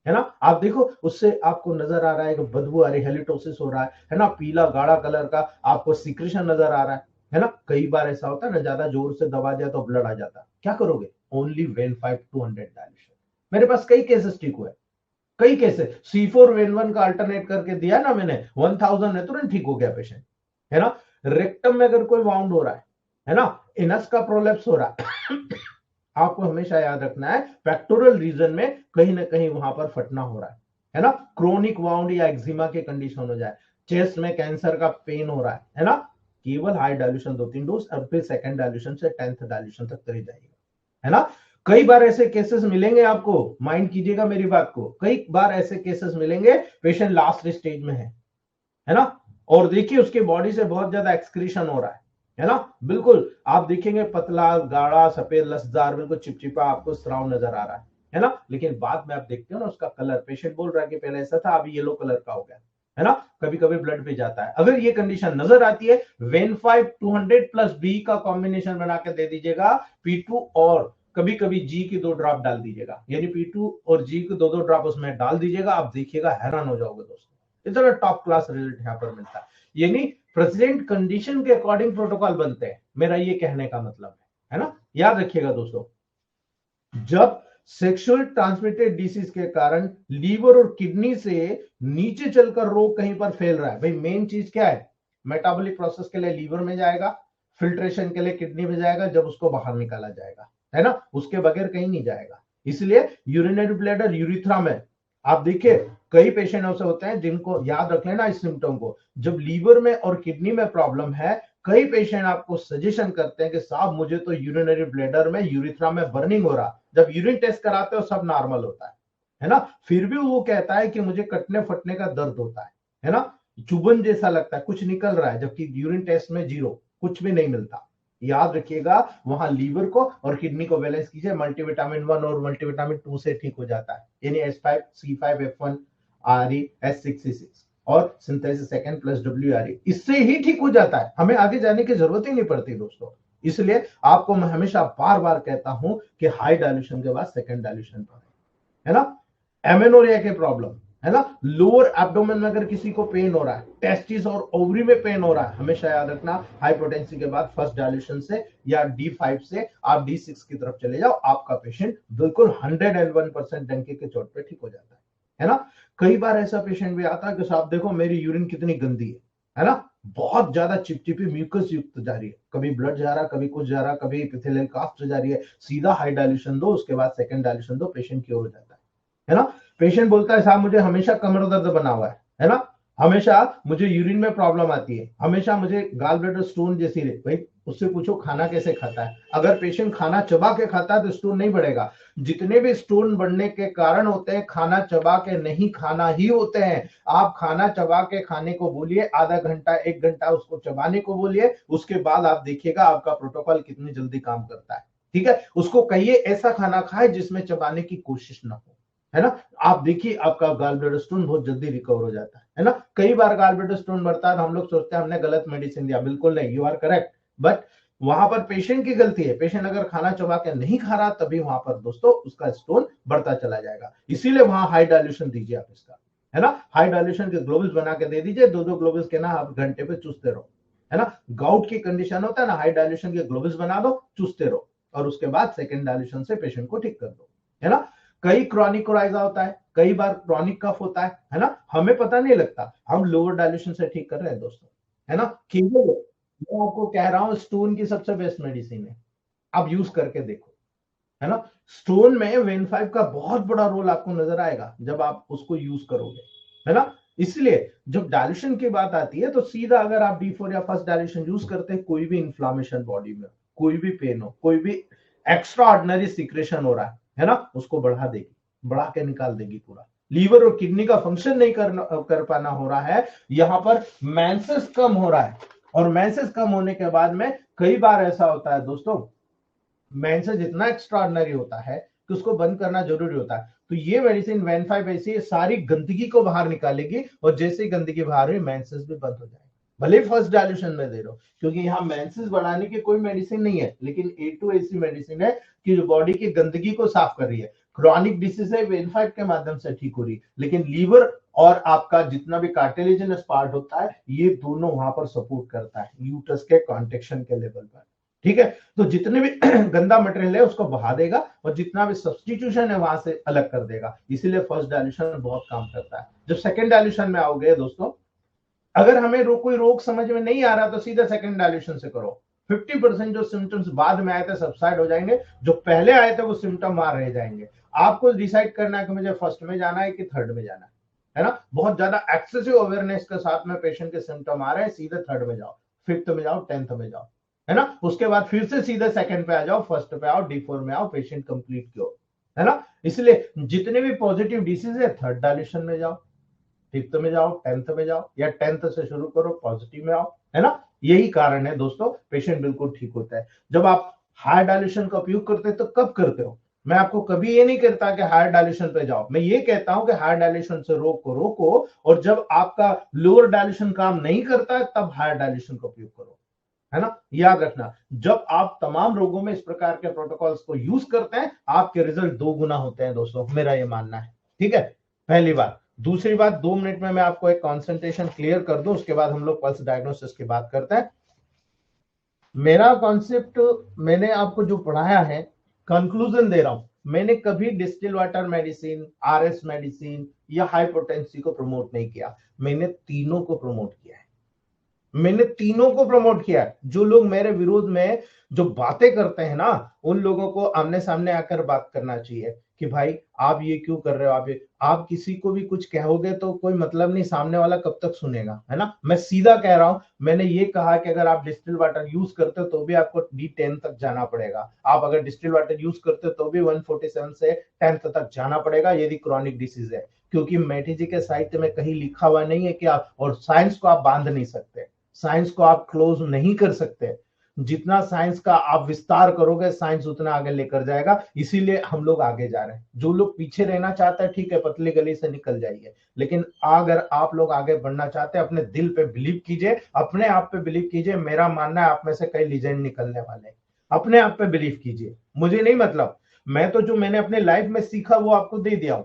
है ना? आप देखो उससे आपको नजर आ रहा है कि बदबू आ रही, हेलिटोसिस हो रहा है ना? पीला गाढ़ा कलर का आपको सिक्रेशन नजर आ रहा है ना? कई बार ऐसा होता है ना, ज्यादा जोर से दबा दिया तो ब्लड आ जाता है, क्या करोगे? Only when 5 200 dilution. मेरे पास कई केसेस ठीक हुए, कई केसेस C4 वेन 1 का अल्टरनेट करके दिया ना मैंने, 1000 में तुरंत ठीक हो गया पेशेंट, है ना? रेक्टम में अगर कोई वाउंड हो रहा है ना, इनस का प्रोलेप्स हो रहा है आपको हमेशा याद रखना है पेक्टोरल रीजन में कहीं ना कहीं वहां पर फटना हो रहा है ना? क्रोनिक वाउंड या एक्जिमा की कंडीशन हो जाए, चेस्ट में कैंसर का पेन हो रहा है ना? केवल हाई डायल्यूशन 2-3 डोज और फिर सेकंड डायल्यूशन से 10th डायल्यूशन तक करी जाएगी, है ना? कई बार ऐसे केसेस मिलेंगे आपको, माइंड कीजिएगा मेरी बात को, कई बार ऐसे केसेस मिलेंगे पेशेंट लास्ट स्टेज में है ना? और देखिए उसके बॉडी से बहुत ज्यादा एक्सक्रीशन हो रहा है ना? बिल्कुल आप देखेंगे पतला गाढ़ा सफेद लसदार बिल्कुल चिपचिपा आपको स्राव नजर आ रहा है ना? लेकिन बाद में आप देखते हो ना उसका कलर, पेशेंट बोल रहा है कि पहले ऐसा था अभी येलो कलर का हो गया, है ना? कभी कभी ब्लड पे जाता है। अगर ये कंडीशन नजर आती है, वेन 5 200 प्लस बी का कॉम्बिनेशन बना के दे दीजिएगा, P2 और कभी कभी जी की 2 ड्रॉप डाल दीजिएगा, यानी P2 और जी की 2-2 ड्रॉप उसमें डाल दीजिएगा, आप देखिएगा हैरान हो जाओगे दोस्तों, इतना टॉप क्लास रिजल्ट यहाँ पर मिलता है। यानी प्रेसिडेंट कंडीशन के अकॉर्डिंग प्रोटोकॉल बनते हैं, मेरा ये कहने का मतलब है ना? याद रखिएगा दोस्तों, जब सेक्सुअल ट्रांसमिटेड डिसीज के कारण लीवर और किडनी से नीचे चलकर रोग कहीं पर फैल रहा है, भाई मेन चीज क्या है? मेटाबॉलिक प्रोसेस के लिए लीवर में जाएगा, फिल्ट्रेशन के लिए किडनी में जाएगा, जब उसको बाहर निकाला जाएगा, है ना? उसके बगैर कहीं नहीं जाएगा। इसलिए यूरिनरी ब्लैडर यूरिथ्रा में आप देखिए कई पेशेंट ऐसे होते हैं जिनको, याद रख लेना इस सिम्टम को, जब लीवर में और किडनी में प्रॉब्लम है, कई पेशेंट आपको सजेशन करते हैं कि साहब मुझे तो यूरिनरी ब्लैडर में यूरिथ्रा में बर्निंग हो रहा, जब यूरिन टेस्ट कराते हो सब नॉर्मल होता है ना? फिर भी वो कहता है कि मुझे कटने फटने का दर्द होता है ना? चुभन जैसा लगता है, कुछ निकल रहा है, जबकि यूरिन टेस्ट में जीरो, कुछ भी नहीं मिलता। याद रखिएगा वहां लीवर को और किडनी को बैलेंस कीजिए, मल्टीविटामिन 1 और मल्टीविटामिन 2 से ठीक हो जाता है, यानी S5 C5 F1 RE S6C6 और सिंथेसिस सेकंड प्लस WRE, इससे ही ठीक हो जाता है, हमें आगे जाने की जरूरत ही नहीं पड़ती दोस्तों। इसलिए आपको मैं हमेशा बार बार कहता हूं कि हाई डायल्यूशन के बाद सेकंड डायल्यूशन पर है ना? एमेनोरिया के प्रॉब्लम, है ना? लोअर एब्डोमेन में अगर किसी को पेन हो रहा है, टेस्टिस और ओवरी में पेन हो रहा है, हमेशा याद रखना हाइपोटेंसी के बाद फर्स्ट डायल्यूशन से या D5 से आप D6 की तरफ चले जाओ, आपका पेशेंट बिल्कुल 101% डंके के चोट पे ठीक हो जाता है ना? कई बार ऐसा पेशेंट भी आता है कि साहब देखो मेरी यूरिन कितनी गंदी है ना? बहुत ज्यादा चिपचिपी म्यूकस युक्त जा रही है, कभी ब्लड जा रहा, कभी कुछ जा रहा, कभी एपिथेलियल कास्ट जा रही है, सीधा हाई डायल्यूशन दो, उसके बाद सेकंड डायल्यूशन दो, पेशेंट क्योर हो जाता है ना? पेशेंट बोलता है साहब मुझे हमेशा कमर दर्द बना हुआ है ना? हमेशा मुझे यूरिन में प्रॉब्लम आती है, हमेशा मुझे गाल ब्लैडर स्टोन जैसी रही। भाई उससे पूछो खाना कैसे खाता है, अगर पेशेंट खाना चबा के खाता है तो स्टोन नहीं बढ़ेगा। जितने भी स्टोन बढ़ने के कारण होते हैं खाना चबा के नहीं खाना ही होते हैं। आप खाना चबा के खाने को बोलिए, आधा घंटा 1 घंटा उसको चबाने को बोलिए, उसके बाद आप देखिएगा आपका प्रोटोकॉल कितनी जल्दी काम करता है। ठीक है, उसको कहिए ऐसा खाना खाए जिसमें चबाने की कोशिश ना हो, है ना? आप देखिए आपका गाल ब्लैडर स्टोन बहुत जल्दी रिकवर हो जाता है ना? कई बार गाल ब्लैडर स्टोन बढ़ता है तो हम लोग सोचते हैं हमने गलत मेडिसिन दिया, बिल्कुल नहीं, यू आर करेक्ट, बट वहां पर पेशेंट की गलती है। पेशेंट अगर खाना चबा के नहीं खा रहा तभी वहां पर दोस्तों उसका स्टोन बढ़ता चला जाएगा, इसीलिए वहां हाई डायल्यूशन दीजिए आप इसका, है ना? हाई डायल्यूशन के ग्लोबुल्स बना के दे दीजिए, 2-2 ग्लोबुल्स के ना आप घंटे पे चूसते रहो, है ना? गाउट की कंडीशन होता है ना, हाई डायल्यूशन के ग्लोबुल्स बना दो, चूसते रहो, और उसके बाद सेकंड डायल्यूशन से पेशेंट को ठीक कर दो, है ना? कई क्रॉनिक कोराइजा होता है, कई बार क्रॉनिक कफ होता है ना? हमें पता नहीं लगता, हम लोअर डायल्यूशन से ठीक कर रहे हैं दोस्तों, है ना? कीमो मैं आपको कह रहा हूं स्टोन की सबसे बेस्ट मेडिसिन है, आप यूज करके देखो, है ना? स्टोन में वेन 5 का बहुत बड़ा रोल आपको नजर आएगा जब आप उसको यूज करोगे, है ना? इसलिए जब डायल्यूशन की बात आती है तो सीधा अगर आप D4 या फर्स्ट डायल्यूशन यूज करते हैं, कोई भी इंफ्लामेशन बॉडी में, कोई भी पेन हो, कोई भी एक्स्ट्रा ऑर्डिनरी सिक्रेशन हो रहा है ना? उसको बढ़ा देगी, बढ़ा के निकाल देगी पूरा, लीवर और किडनी का फंक्शन नहीं कर पाना हो रहा है, यहाँ पर मेंसेस कम हो रहा है। और मेंसेस कम होने के बाद में कई बार ऐसा होता है दोस्तों, मेंसेस इतना एक्स्ट्राऑर्डिनरी होता है कि उसको बंद करना जरूरी होता है। तो ये मेडिसिन वेन5 ऐसी सारी गंदगी को बाहर निकालेगी, और जैसे ही गंदगी बाहर हुई मेंसेस भी बंद हो जाएगी। भले फर्स्ट डायल्यूशन में दे रहे हो, क्योंकि यहाँ मेंसेस बढ़ाने की कोई मेडिसिन नहीं है, लेकिन A2 ऐसी मेडिसिन है कि जो बॉडी की गंदगी को साफ कर रही है। क्रॉनिक डिसीज है वेन5 के माध्यम से ठीक हो रही है, लेकिन लीवर और आपका जितना भी कार्टिलेजिनस पार्ट होता है, ये दोनों वहां पर सपोर्ट करता है यूट्रस के कॉन्ट्रेक्शन के लेवल पर। ठीक है, तो जितने भी गंदा मटेरियल है उसको बहा देगा, और जितना भी सब्सटीट्यूशन है वहां से अलग कर देगा। इसीलिए फर्स्ट डायल्यूशन बहुत काम करता है। जब सेकंड डायल्यूशन में आओगे दोस्तों, अगर हमें कोई रोग समझ में नहीं आ रहा तो सीधे सेकंड डायल्यूशन से करो। 50% जो सिम्टम्स बाद में आए थे सबसाइड हो जाएंगे, जो पहले आए थे वो सिम्टम वहां रह जाएंगे। आपको डिसाइड करना है कि मुझे फर्स्ट में जाना है कि थर्ड में जाना है ना। बहुत ज्यादा एक्सेसिव अवेयरनेस के साथ में पेशेंट के सिम्टम आ रहे हैं, सीधे थर्ड में जाओ, फिफ्थ में जाओ, 10th में जाओ, है ना। उसके बाद फिर से सीधे सेकंड पे आ जाओ, फर्स्ट पे आओ, D4 में आओ, पेशेंट कंप्लीट क्योर, है ना। इसलिए जितने भी पॉजिटिव डिसीज है थर्ड डायल्यूशन में जाओ, फिफ्थ में जाओ, 10th में जाओ, या 10th से शुरू करो, पॉजिटिव में आओ, है ना। यही कारण है दोस्तों, पेशेंट बिल्कुल ठीक होता है। जब आप हायर डायल्यूशन का उपयोग करते हैं तो कब करते हो? मैं आपको कभी ये नहीं कहता कि हायर डायल्यूशन पे जाओ, मैं ये कहता हूं कि हायर डायल्यूशन से रोको, और जब आपका लोअर डायल्यूशन काम नहीं करता है तब हायर डायल्यूशन का उपयोग करो, है ना। याद रखना, जब आप तमाम रोगों में इस प्रकार के प्रोटोकॉल्स को यूज करते हैं, आपके रिजल्ट 2 गुना होते हैं दोस्तों, मेरा ये मानना है। ठीक है, पहली बात। दूसरी बात, 2 मिनट में मैं आपको एक कॉन्सेंट्रेशन क्लियर कर दूं, उसके बाद हम लोग पल्स डायग्नोसिस की बात करते हैं। मेरा कॉन्सेप्ट मैंने आपको जो पढ़ाया है, कंक्लूजन दे रहा हूं, मैंने कभी distil water medicine, RS medicine या हाइपोटेंसी को प्रमोट नहीं किया, मैंने तीनों को प्रमोट किया है। मैंने तीनों को प्रमोट किया है। जो लोग मेरे विरोध में जो बातें करते हैं ना, उन लोगों को आमने सामने आकर बात करना चाहिए कि भाई आप ये क्यों कर रहे हो, आप किसी को भी कुछ कहोगे तो कोई मतलब नहीं, सामने वाला कब तक सुनेगा, है ना। मैं सीधा कह रहा हूं, मैंने ये कहा कि अगर आप डिस्टिल वाटर यूज करते हो तो भी आपको D10 तक जाना पड़ेगा। आप अगर डिस्टिल वाटर यूज करते हो तो भी 147 से 10th तक जाना पड़ेगा, यदि क्रॉनिक डिसीज है। क्योंकि मैठी जी के साहित्य में कहीं लिखा हुआ नहीं है कि आप, और साइंस को आप बांध नहीं सकते, साइंस को आप क्लोज नहीं कर सकते। जितना साइंस का आप विस्तार करोगे, साइंस उतना आगे लेकर जाएगा। इसीलिए हम लोग आगे जा रहे हैं। जो लोग पीछे रहना चाहते हैं, ठीक है, पतली गली से निकल जाइए, लेकिन अगर आप लोग आगे बढ़ना चाहते हैं, अपने दिल पे बिलीव कीजिए, अपने आप पे बिलीव कीजिए। मेरा मानना है आप में से कई लीजेंड निकलने वाले हैं। अपने आप पे बिलीव कीजिए, मुझे नहीं मतलब, मैं तो जो मैंने अपने लाइफ में सीखा वो आपको दे दिया हूं,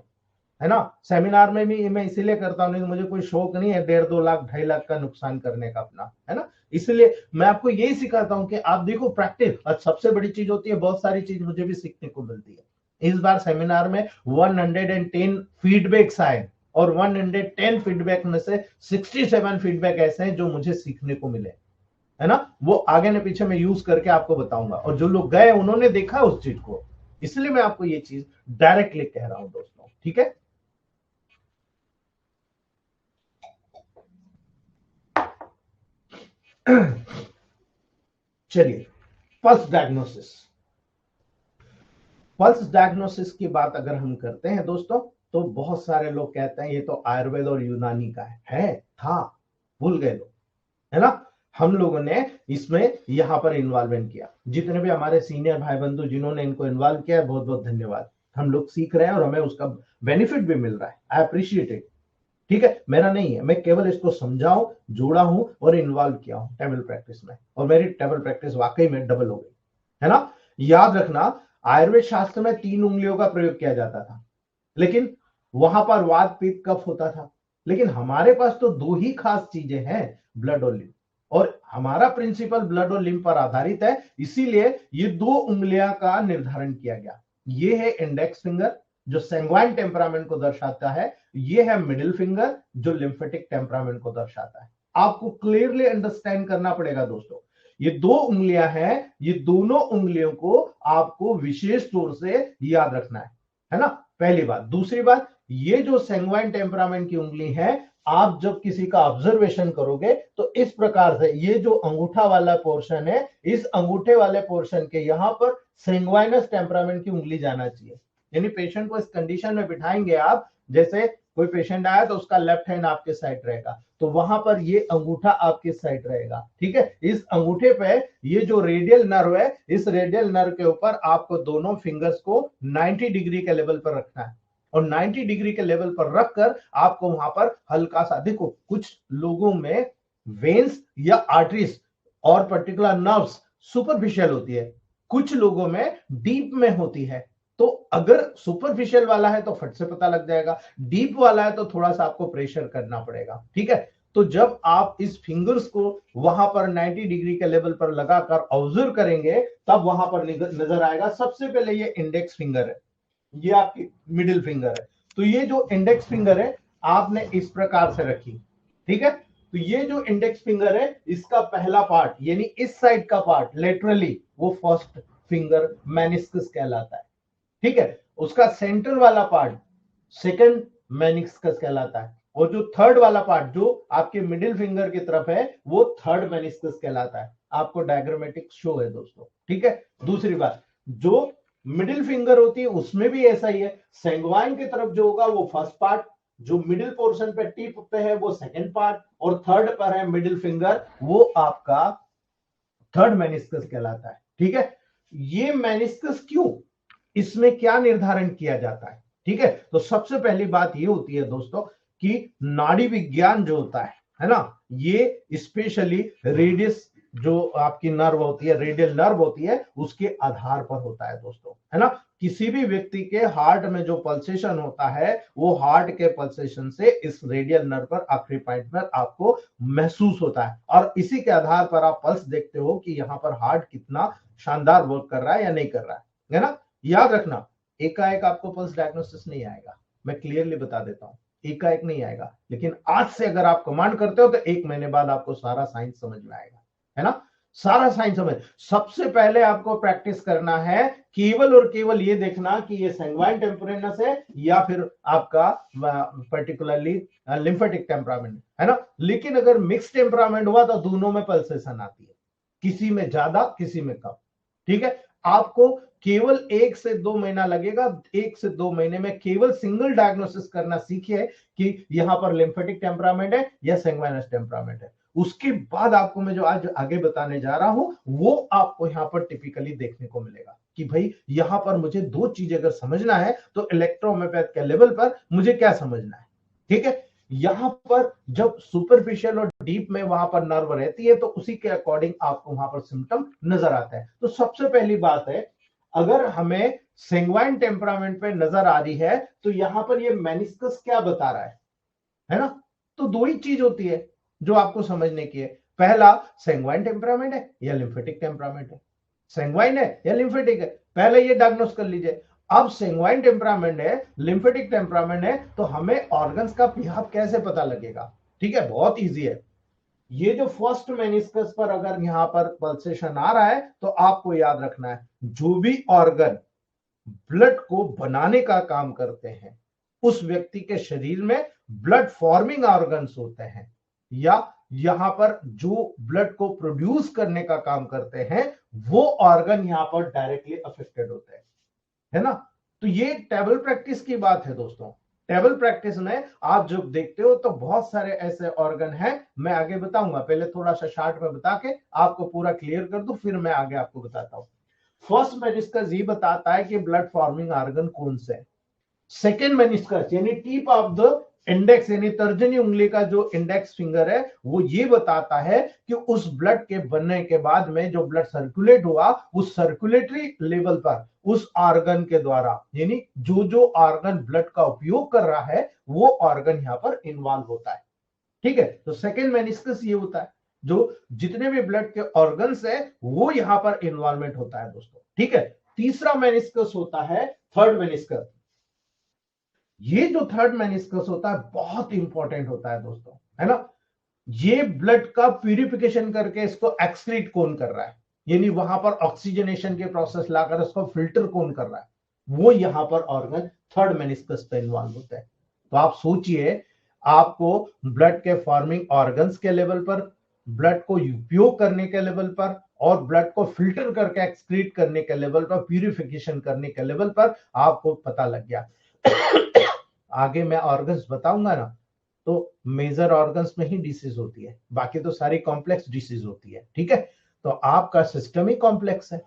है ना। सेमिनार में भी मैं इसीलिए करता हूं, नहीं मुझे कोई शौक नहीं है 1.5-2 लाख 2.5 लाख का नुकसान करने का अपना, है ना। इसलिए मैं आपको यही सिखाता हूं कि आप देखो प्रैक्टिस, और सबसे बड़ी चीज होती है, बहुत सारी चीज मुझे भी सीखने को मिलती है। इस बार सेमिनार में 110 फीडबैक्स आए, और 110 फीडबैक में से 67 फीडबैक ऐसे हैं जो मुझे सीखने को मिले, है ना। वो आगे ने पीछे मैं यूज करके आपको बताऊंगा, और जो लोग गए उन्होंने देखा उस चीज को, इसलिए मैं आपको ये चीज डायरेक्टली कह रहा हूं दोस्तों। ठीक है, चलिए, पल्स डायग्नोसिस। पल्स डायग्नोसिस की बात अगर हम करते हैं दोस्तों, तो बहुत सारे लोग कहते हैं ये तो आयुर्वेद और यूनानी का है था, भूल गए लोग, है ना। हम लोगों ने इसमें यहां पर इन्वॉल्वमेंट किया। जितने भी हमारे सीनियर भाई बंधु जिन्होंने इनको इन्वॉल्व किया है, बहुत बहुत धन्यवाद। हम लोग सीख रहे हैं और हमें उसका बेनिफिट भी मिल रहा है, आई अप्रिशिएट इट। ठीक है, मेरा नहीं है, मैं केवल इसको समझाऊं, जोड़ा हूं और इन्वॉल्व किया हूं टेबल प्रैक्टिस में, और मेरी टेबल प्रैक्टिस वाकई में डबल हो गई, है ना। याद रखना, आयुर्वेद शास्त्र में 3 उंगलियों का प्रयोग किया जाता था, लेकिन वहां पर वात पित्त कफ होता था। लेकिन हमारे पास तो 2 ही खास चीजें हैं, ब्लड और लिम्फ, और हमारा प्रिंसिपल ब्लड और लिम्फ पर आधारित है। इसीलिए ये 2 उंगलियां का निर्धारण किया गया। ये है इंडेक्स फिंगर जो सैंग्वाइन टेम्परामेंट को दर्शाता है, ये है मिडिल फिंगर जो लिम्फेटिक टेम्परामेंट को दर्शाता है। आपको क्लियरली अंडरस्टैंड करना पड़ेगा दोस्तों, ये 2 उंगलियां हैं, ये दोनों उंगलियों को आपको विशेष तौर से याद रखना है ना, पहली बात। दूसरी बात, ये जो सैंग्वाइन टेम्परामेंट की उंगली है, आप जब किसी का ऑब्जर्वेशन करोगे तो इस प्रकार से, ये जो अंगूठा वाला पोर्शन है, इस अंगूठे वाले पोर्शन के यहां पर सैंग्वाइनस टेम्परामेंट की उंगली जाना चाहिए। यानी पेशेंट को इस कंडीशन में बिठाएंगे आप, जैसे कोई पेशेंट आया तो उसका लेफ्ट हैंड आपके साइड रहेगा, तो वहां पर ये अंगूठा आपके साइड रहेगा, ठीक है। इस अंगूठे पे ये जो रेडियल नर्व है, इस रेडियल नर्व के ऊपर आपको दोनों फिंगर्स को 90 डिग्री के लेवल पर रखना है, और 90 डिग्री के लेवल पर रखकर आपको वहां पर हल्का सा, देखो कुछ लोगों में वेन्स या आर्टरीज और पर्टिकुलर नर्व्स सुपरफिशियल होती है, कुछ लोगों में डीप में होती है। तो अगर सुपरफिशियल वाला है तो फट से पता लग जाएगा, डीप वाला है तो थोड़ा सा आपको प्रेशर करना पड़ेगा, ठीक है। तो जब आप इस फिंगर्स को वहां पर 90 डिग्री के लेवल पर लगाकर ऑब्जर्व करेंगे, तब वहां पर नजर आएगा। सबसे पहले ये इंडेक्स फिंगर है, ये आपकी मिडिल फिंगर है। तो ये जो इंडेक्स फिंगर है आपने इस प्रकार से रखी, ठीक है। तो ये जो इंडेक्स फिंगर है, इसका पहला पार्ट यानी इस साइड का पार्ट लेटरली, वो फर्स्ट फिंगर मेनिस्कस कहलाता है, ठीक है। उसका सेंटर वाला पार्ट सेकंड मेनिस्कस कहलाता है, और जो थर्ड वाला पार्ट जो आपके मिडिल फिंगर की तरफ है, वो थर्ड मेनिस्कस कहलाता है। आपको डायग्रामेटिक शो है दोस्तों, ठीक है। दूसरी बात, जो मिडिल फिंगर होती है उसमें भी ऐसा ही है, सेंगवाइन की तरफ जो होगा वो फर्स्ट पार्ट, जो मिडिल पोर्शन पे टिप पे है वो सेकंड पार्ट, और थर्ड पर है मिडिल फिंगर, वो आपका थर्ड मेनिस्कस कहलाता है, ठीक है। ये मेनिस्कस क्यों, इसमें क्या निर्धारण किया जाता है, ठीक है। तो सबसे पहली बात ये होती है दोस्तों कि नाड़ी विज्ञान जो होता है ना, ये स्पेशली रेडियस जो आपकी नर्व होती है, रेडियल नर्व होती है, उसके आधार पर होता है दोस्तों, है ना। किसी भी व्यक्ति के हार्ट में जो पल्सेशन होता है, वो हार्ट के पल्सेशन से इस रेडियल नर्व पर आखिरी पॉइंट पर आपको महसूस होता है, और इसी के आधार पर आप पल्स देखते हो कि यहाँ पर हार्ट कितना शानदार वर्क कर रहा है या नहीं कर रहा है ना। याद रखना, एकाएक आपको पल्स डायग्नोसिस नहीं आएगा, मैं क्लियरली बता देता हूं, एकाएक नहीं आएगा। लेकिन आज से अगर आप कमांड करते हो तो 1 महीने बाद आपको सारा साइंस समझ में आएगा, है ना। सारा साइंस समझ, सबसे पहले आपको प्रैक्टिस करना है केवल और केवल ये देखना कि ये सैंग्वाइन टेम्परेनस है या फिर आपका पर्टिकुलरली लिम्फेटिक टेम्परामेंट, है ना। लेकिन अगर मिक्स टेम्परामेंट हुआ तो दोनों में पल्सेशन आती है, किसी में ज्यादा किसी में कम, ठीक है। आपको केवल 1 से 2 महीना लगेगा, 1 से 2 महीने में केवल सिंगल डायग्नोसिस करना सीखिए कि यहां पर लिम्फेटिक टेम्परामेंट है या सैंग्वाइनस टेम्परामेंट है। उसके बाद आपको मैं जो आज आगे बताने जा रहा हूं, वो आपको यहां पर टिपिकली देखने को मिलेगा कि भाई यहां पर मुझे दो चीजें अगर समझना है तो इलेक्ट्रोहोम्योपैथ के लेवल पर मुझे क्या समझना है, ठीक है। यहां पर जब सुपरफिशियल और डीप में वहां पर नर्व रहती है तो उसी के अकॉर्डिंग आपको वहां पर सिम्टम नजर आता है। तो सबसे पहली बात है, अगर हमें सेंग्वाइन टेम्परामेंट पे नजर आ रही है तो यहां पर ये मेनिस्कस क्या बता रहा है ना। तो दो ही चीज होती है जो आपको समझने की है, पहला सेंग्वाइन टेम्परामेंट है या लिम्फेटिक टेम्परामेंट है, सेंग्वाइन है या लिम्फेटिक है, पहले ये डायग्नोस कर लीजिए। अब सेंग्वाइन टेम्परामेंट है, लिम्फेटिक टेम्परामेंट है, तो हमें ऑर्गन्स का बिहेव कैसे पता लगेगा, ठीक है। बहुत इजी है, ये जो फर्स्ट मेनिस्कस पर अगर यहां पर पल्सेशन आ रहा है तो आपको याद रखना है, जो भी ऑर्गन ब्लड को बनाने का काम करते हैं, उस व्यक्ति के शरीर में ब्लड फॉर्मिंग ऑर्गन्स होते हैं, या यहां पर जो ब्लड को प्रोड्यूस करने का काम करते हैं, वो ऑर्गन यहां पर डायरेक्टली अफेक्टेड होते हैं, है ना। तो ये टेबल प्रैक्टिस की बात है दोस्तों। टेबल प्रैक्टिस में आप जब देखते हो तो बहुत सारे ऐसे ऑर्गन हैं, मैं आगे बताऊंगा, पहले थोड़ा सा शार्ट में बता के आपको पूरा क्लियर कर दूं, फिर मैं आगे आपको बताता हूं। फर्स्ट मेनिस्कस ये बताता है कि ब्लड फॉर्मिंग ऑर्गन कौन से है। सेकेंड मेनिस्कस यानी टिप ऑफ द इंडेक्स यानी तर्जनी उंगली का जो इंडेक्स फिंगर है, वो ये बताता है कि उस ब्लड के बनने के बाद में जो ब्लड सर्कुलेट हुआ, उस सर्कुलेटरी लेवल पर उस ऑर्गन के द्वारा, यानी जो जो ऑर्गन ब्लड का उपयोग कर रहा है वो ऑर्गन यहां पर इन्वॉल्व होता है, ठीक है। तो सेकेंड मेनिस्कस ये होता है, जो जितने भी ब्लड के ऑर्गन्स है वो यहां पर इन्वॉल्वमेंट होता है दोस्तों, ठीक है। तीसरा मेनिस्कस होता है थर्ड मेनिस्कस। ये जो थर्ड मेनिस्कस होता है बहुत इंपॉर्टेंट होता है दोस्तों, है ना। ये ब्लड का प्यूरिफिकेशन करके इसको एक्सक्रीट कौन कर रहा है, यानी वहां पर ऑक्सीजनेशन के प्रोसेस लाकर इसको फिल्टर कौन कर रहा है, वो यहां पर ऑर्गन थर्ड मेनिस्कस पे इन्वॉल्व होते हैं। तो आप सोचिए, आपको ब्लड के फॉर्मिंग ऑर्गन्स के लेवल पर, ब्लड को उपयोग करने के लेवल पर, और ब्लड को फिल्टर करके एक्सक्रीट करने के लेवल पर, प्यूरिफिकेशन करने के लेवल पर आपको पता लग गया। आगे मैं ऑर्गन्स बताऊंगा ना, तो मेजर ऑर्गन्स में ही डिसीज होती है, बाकी तो सारी कॉम्प्लेक्स डिसीज होती है। ठीक है, तो आपका सिस्टम ही कॉम्प्लेक्स है।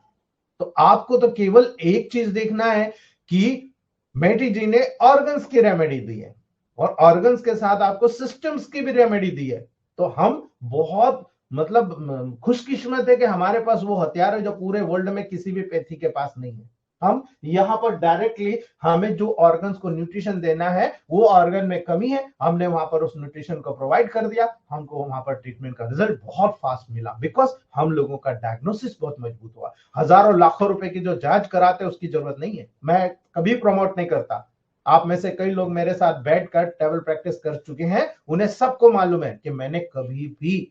तो आपको तो केवल एक चीज देखना है कि मेटी जी ने ऑर्गन्स की रेमेडी दी है और ऑर्गन्स के साथ आपको सिस्टम्स की भी रेमेडी दी है। तो हम बहुत मतलब खुशकिस्मत है कि हमारे पास वो हथियार है जो पूरे वर्ल्ड में किसी भी पैथी के पास नहीं है। हम यहाँ पर डायरेक्टली हमें जो ऑर्गन्स को न्यूट्रिशन देना है, वो ऑर्गन में कमी है, हमने वहां पर उस न्यूट्रिशन को प्रोवाइड कर दिया, हमको वहां पर ट्रीटमेंट का रिजल्ट बहुत फास्ट मिला, बिकॉज हम लोगों का डायग्नोसिस बहुत मजबूत हुआ। हजारों लाखों रुपए की जो जांच कराते हैं उसकी जरूरत नहीं है, मैं कभी प्रमोट नहीं करता। आप में से कई लोग मेरे साथ बैठकर टेबल प्रैक्टिस कर चुके हैं, उन्हें सबको मालूम है कि मैंने कभी भी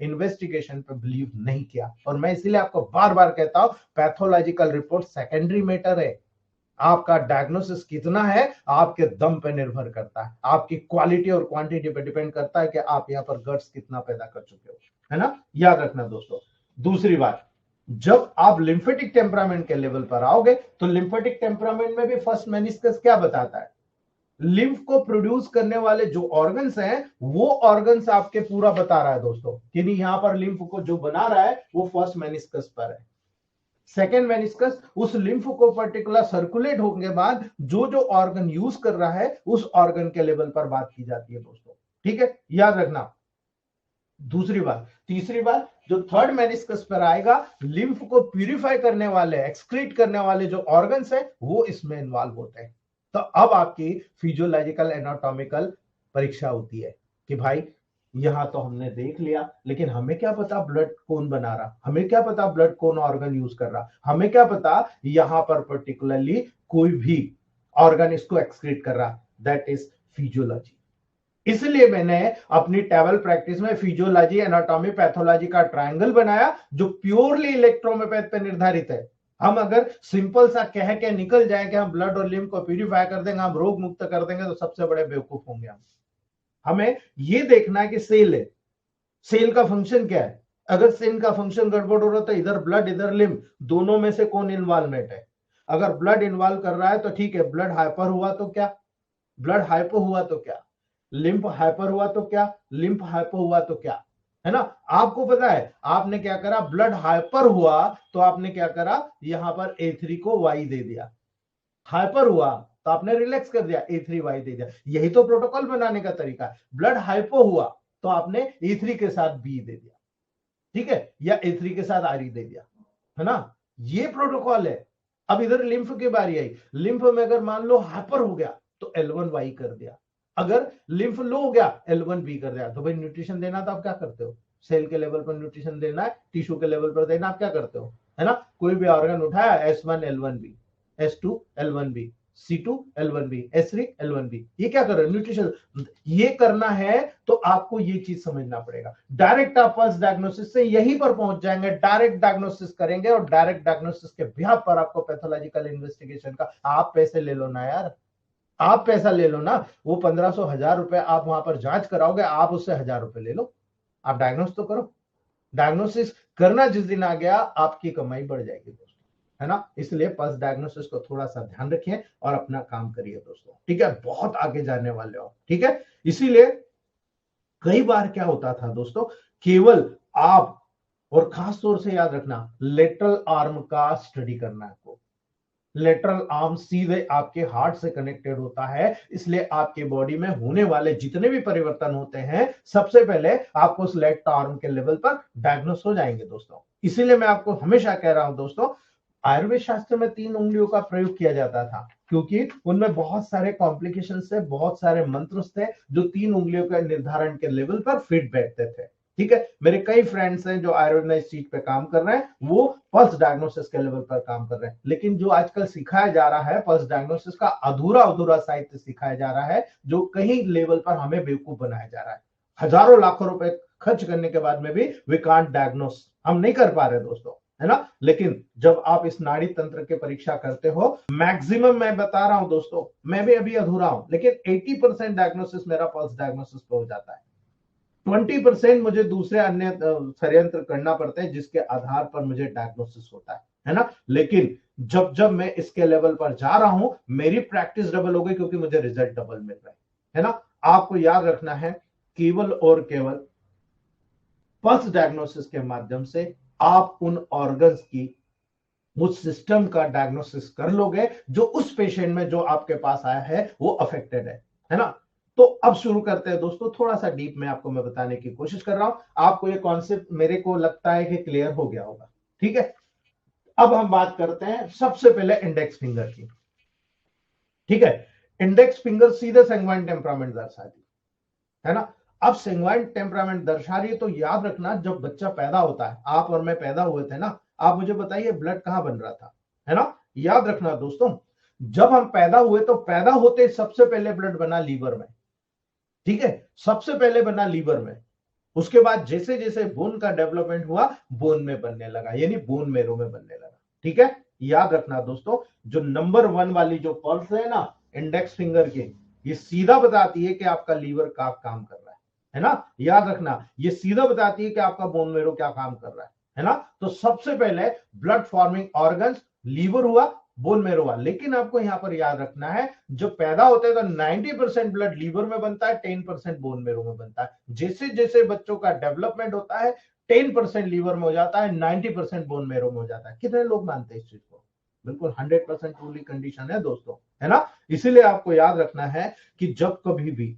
इन्वेस्टिगेशन पे बिलीव नहीं किया। और मैं इसीलिए आपको बार बार कहता हूं, पैथोलॉजिकल रिपोर्ट सेकेंडरी मैटर है। आपका डायग्नोसिस कितना है आपके दम पे निर्भर करता है, आपकी क्वालिटी और क्वांटिटी पे डिपेंड करता है कि आप यहाँ पर गट्स कितना पैदा कर चुके हो, है ना। याद रखना दोस्तों। दूसरी बात, जब आप लिम्फेटिक टेम्परामेंट के लेवल पर आओगे तो लिम्फेटिक टेम्परामेंट में भी फर्स्ट मेनिस्कस क्या बताता है, लिम्फ को प्रोड्यूस करने वाले जो ऑर्गन्स हैं वो ऑर्गन्स आपके पूरा बता रहा है दोस्तों कि नहीं, यहां पर लिम्फ को जो बना रहा है वो फर्स्ट मेनिस्कस पर है। सेकेंड मेनिस्कस उस लिम्फ को पर्टिकुलर सर्कुलेट होने के बाद जो जो ऑर्गन यूज कर रहा है उस ऑर्गन के लेवल पर बात की जाती है दोस्तों। ठीक है, याद रखना। दूसरी बात, तीसरी बात, जो थर्ड मेनिस्कस पर आएगा, लिम्फ को प्यूरिफाई करने वाले, एक्सक्रीट करने वाले जो ऑर्गन्स हैं वो इसमें इन्वॉल्व होते हैं। तो अब आपकी फिजियोलॉजिकल एनाटॉमिकल परीक्षा होती है कि भाई यहां तो हमने देख लिया, लेकिन हमें क्या पता ब्लड कौन बना रहा, हमें क्या पता ब्लड कौन ऑर्गन यूज कर रहा, हमें क्या पता यहां पर पर्टिकुलरली कोई भी ऑर्गन इसको एक्सक्रीट कर रहा। That is physiology. इसलिए मैंने अपनी टेबल प्रैक्टिस में फिजियोलॉजी, एनाटॉमी, पैथोलॉजी का ट्रायंगल बनाया जो प्योरली इलेक्ट्रोमैथ पे निर्धारित है। हम अगर सिंपल सा कह के निकल जाए कि हम ब्लड और लिम्फ को प्यूरिफाई कर देंगे, हम रोग मुक्त कर देंगे, तो सबसे बड़े बेवकूफ होंगे हम। हमें यह देखना है कि सेल है, सेल का फंक्शन क्या है। अगर सेल का फंक्शन गड़बड़ हो रहा है तो इधर ब्लड इधर लिम्फ, दोनों में से कौन इन्वॉल्वमेंट है। अगर ब्लड इन्वॉल्व कर रहा है तो ठीक है, ब्लड हाइपर हुआ तो क्या, ब्लड हाइपो हुआ तो क्या, लिम्फ हाइपर हुआ तो क्या, लिम्फ हाइपो हुआ तो क्या, है ना। आपको पता है आपने क्या करा, ब्लड हाइपर हुआ तो आपने क्या करा, यहां पर A3 को Y दे दिया, हाइपर हुआ तो आपने रिलैक्स कर दिया, A3Y दे दिया। यही तो प्रोटोकॉल बनाने का तरीका है। ब्लड हाइपो हुआ तो आपने A3 के साथ B दे दिया, ठीक है, या A3 के साथ RE दे दिया, है ना। ये प्रोटोकॉल है। अब इधर लिम्फ की बारी आई, लिम्फ में अगर मान लो हाइपर हो गया तो L1Y कर दिया, अगर लिम्फ लो हो गया L1B कर दिया। तो भाई न्यूट्रिशन देना तो आप क्या करते हो, सेल के लेवल पर न्यूट्रिशन देना है, टिश्यू के लेवल पर देना, आप क्या करते हो, है ना। कोई भी ऑर्गन उठाया, S1 L1B, S2 L1B, C2 L1B, S3 L1B, ये क्या कर रहे हो, न्यूट्रिशन ये करना है। तो आपको ये चीज समझना पड़ेगा। डायरेक्ट आप फर्स्ट डायग्नोसिस से यहीं पर पहुंच जाएंगे, डायरेक्ट डायग्नोसिस करेंगे और डायरेक्ट डायग्नोसिस के बिहाफ पर आपको पैथोलॉजिकल इन्वेस्टिगेशन का, आप पैसे ले लो ना यार, आप पैसा ले लो ना। वो 1500 1000 रुपए आप वहां पर जांच कराओगे, आप उससे 1000 रुपए ले लो, आप डायग्नोस तो करो। डायग्नोसिस करना जिस दिन आ गया आपकी कमाई बढ़ जाएगी दोस्तों, है ना। इसलिए पल्स डायग्नोसिस को थोड़ा सा ध्यान रखिए और अपना काम करिए दोस्तों, ठीक है। बहुत आगे जाने वाले हो, ठीक है। इसीलिए कई बार क्या होता था दोस्तों, केवल आप, और खास तौर से याद रखना, लेटरल आर्म का स्टडी करना है आपको। लेटरल आर्म सीधे आपके हार्ट से कनेक्टेड होता है, इसलिए आपके बॉडी में होने वाले जितने भी परिवर्तन होते हैं सबसे पहले आपको उस लेफ्ट आर्म के लेवल पर डायग्नोस हो जाएंगे दोस्तों। इसीलिए मैं आपको हमेशा कह रहा हूं दोस्तों, आयुर्वेद शास्त्र में 3 उंगलियों का प्रयोग किया जाता था, क्योंकि उनमें बहुत सारे कॉम्प्लिकेशन थे, बहुत सारे मंत्र थे जो 3 उंगलियों के निर्धारण के लेवल पर फिट बैठते थे, ठीक है। मेरे कई फ्रेंड्स हैं जो आयुर्वेद में इस चीज पे काम कर रहे हैं, वो पल्स डायग्नोसिस के लेवल पर काम कर रहे हैं। लेकिन जो आजकल सिखाया जा रहा है पल्स डायग्नोसिस का अधूरा अधूरा साहित्य सिखाया जा रहा है, जो कहीं लेवल पर हमें बेवकूफ बनाया जा रहा है। हजारों लाखों रुपए खर्च करने के बाद में भी वी कांट डायग्नोस, हम नहीं कर पा रहे दोस्तों, है ना। लेकिन जब आप इस नाड़ी तंत्र की परीक्षा करते हो, मैक्सिमम मैं बता रहा हूं दोस्तों, मैं भी अभी अधूरा हूं, लेकिन 80% डायग्नोसिस मेरा पल्स डायग्नोसिस पे हो जाता है। 20% मुझे दूसरे अन्य षड्यंत्र करना पड़ते हैं जिसके आधार पर मुझे डायग्नोसिस होता है ना। लेकिन जब जब मैं इसके लेवल पर जा रहा हूं मेरी प्रैक्टिस डबल हो गई क्योंकि मुझे रिजल्ट डबल मिल रहा है ना। आपको याद रखना है केवल और केवल पल्स डायग्नोसिस के माध्यम से आप उन ऑर्गन्स की उस सिस्टम का डायग्नोसिस कर लोगे जो उस पेशेंट में जो आपके पास आया है वो अफेक्टेड है ना। तो अब शुरू करते हैं दोस्तों, थोड़ा सा डीप में आपको मैं बताने की कोशिश कर रहा हूं, आपको ये कॉन्सेप्ट मेरे को लगता है कि क्लियर हो गया होगा। ठीक है, अब हम बात करते हैं सबसे पहले इंडेक्स फिंगर की। ठीक है, इंडेक्स फिंगर सीधे संगवाइन टेम्परामेंट दर्शाती है ना। अब संगवाइन टेम्परामेंट दर्शा रही है तो याद रखना जब बच्चा पैदा होता है, आप और मैं पैदा हुए थे ना, आप मुझे बताइए ब्लड कहां बन रहा था, है ना। याद रखना दोस्तों, जब हम पैदा हुए तो पैदा होते सबसे पहले ब्लड बना लीवर में। ठीक है, सबसे पहले बना लीवर में, उसके बाद जैसे जैसे बोन का डेवलपमेंट हुआ बोन में बनने लगा, यानी बोन मेरो में बनने लगा। ठीक है, याद रखना दोस्तों, जो नंबर 1 वाली जो पल्स है ना इंडेक्स फिंगर के, ये सीधा बताती है कि आपका लीवर क्या काम कर रहा है ना। याद रखना, ये सीधा बताती है कि आपका बोन मेरो क्या काम कर रहा है ना। तो सबसे पहले ब्लड फॉर्मिंग ऑर्गन्स लीवर हुआ, बोन मेरो हुआ। लेकिन आपको यहां पर याद रखना है, जब पैदा होते हैं तो 90% ब्लड लीवर में बनता है, 10% बोन मेरो में बनता है। जैसे जैसे बच्चों का डेवलपमेंट होता है 10% लीवर में हो जाता है, 90% बोन मेरो में हो जाता है। कितने लोग मानते हैं इस चीज को? बिल्कुल 100% ट्रूली कंडीशन है दोस्तों, है ना। इसीलिए आपको याद रखना है कि जब कभी भी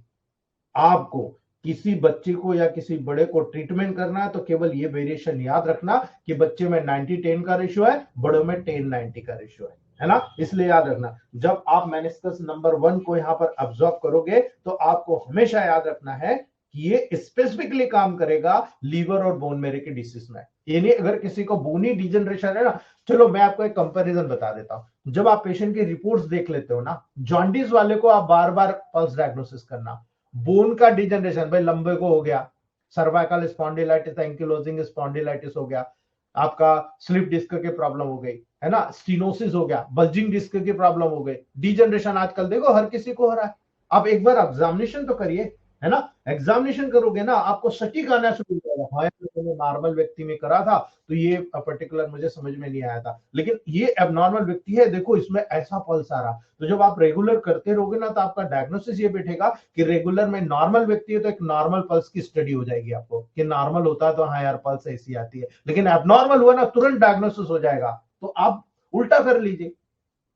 आपको किसी बच्चे को या किसी बड़े को ट्रीटमेंट करना है तो केवल ये वेरिएशन याद रखना कि बच्चे में 90-10 का रेशियो है, बड़ों में 10-90 का रेशियो है ना। इसलिए याद रखना, जब आप मेनिस्कस नंबर 1 को यहां पर ऑब्जर्व करोगे तो आपको हमेशा याद रखना है कि ये स्पेसिफिकली काम करेगा लीवर और बोन मेरे के डिसीज में। यानी अगर किसी को बोनी डिजनरेशन है ना, चलो मैं आपको एक कंपैरिजन बता देता हूं। जब आप पेशेंट की रिपोर्ट्स देख लेते हो ना, जॉन्डिस वाले को आप बार बार पल्स डायग्नोसिस करना, बोन का डिजनरेशन भाई लंबे को हो गया, सर्वाइकल स्पॉन्डिलाइटिस, एंकिलोजिंग स्पॉन्डिलाइटिस हो गया, आपका स्लिप डिस्क की प्रॉब्लम हो गई, है ना, स्टीनोसिस हो गया, बल्जिंग डिस्क की प्रॉब्लम हो गई, डिजनरेशन आजकल देखो हर किसी को हो रहा है। आप एक बार एग्जामिनेशन तो करिए, है ना। एग्जामिनेशन करोगे ना आपको सटीक आना शुरू हो जाएगा, हाँ मैंने नॉर्मल व्यक्ति में करा था तो ये पर्टिकुलर मुझे समझ में नहीं आया था, लेकिन ये एबनॉर्मल व्यक्ति है, देखो इसमें ऐसा पल्स आ रहा। तो जब आप रेगुलर करते रहोगे ना तो आपका डायग्नोसिस ये बैठेगा कि रेगुलर में नॉर्मल व्यक्ति है तो एक नॉर्मल पल्स की स्टडी हो जाएगी आपको कि नॉर्मल होता है तो हाँ यार पल्स ऐसी आती है, लेकिन एबनॉर्मल हुआ ना तुरंत डायग्नोसिस हो जाएगा। तो आप उल्टा कर लीजिए,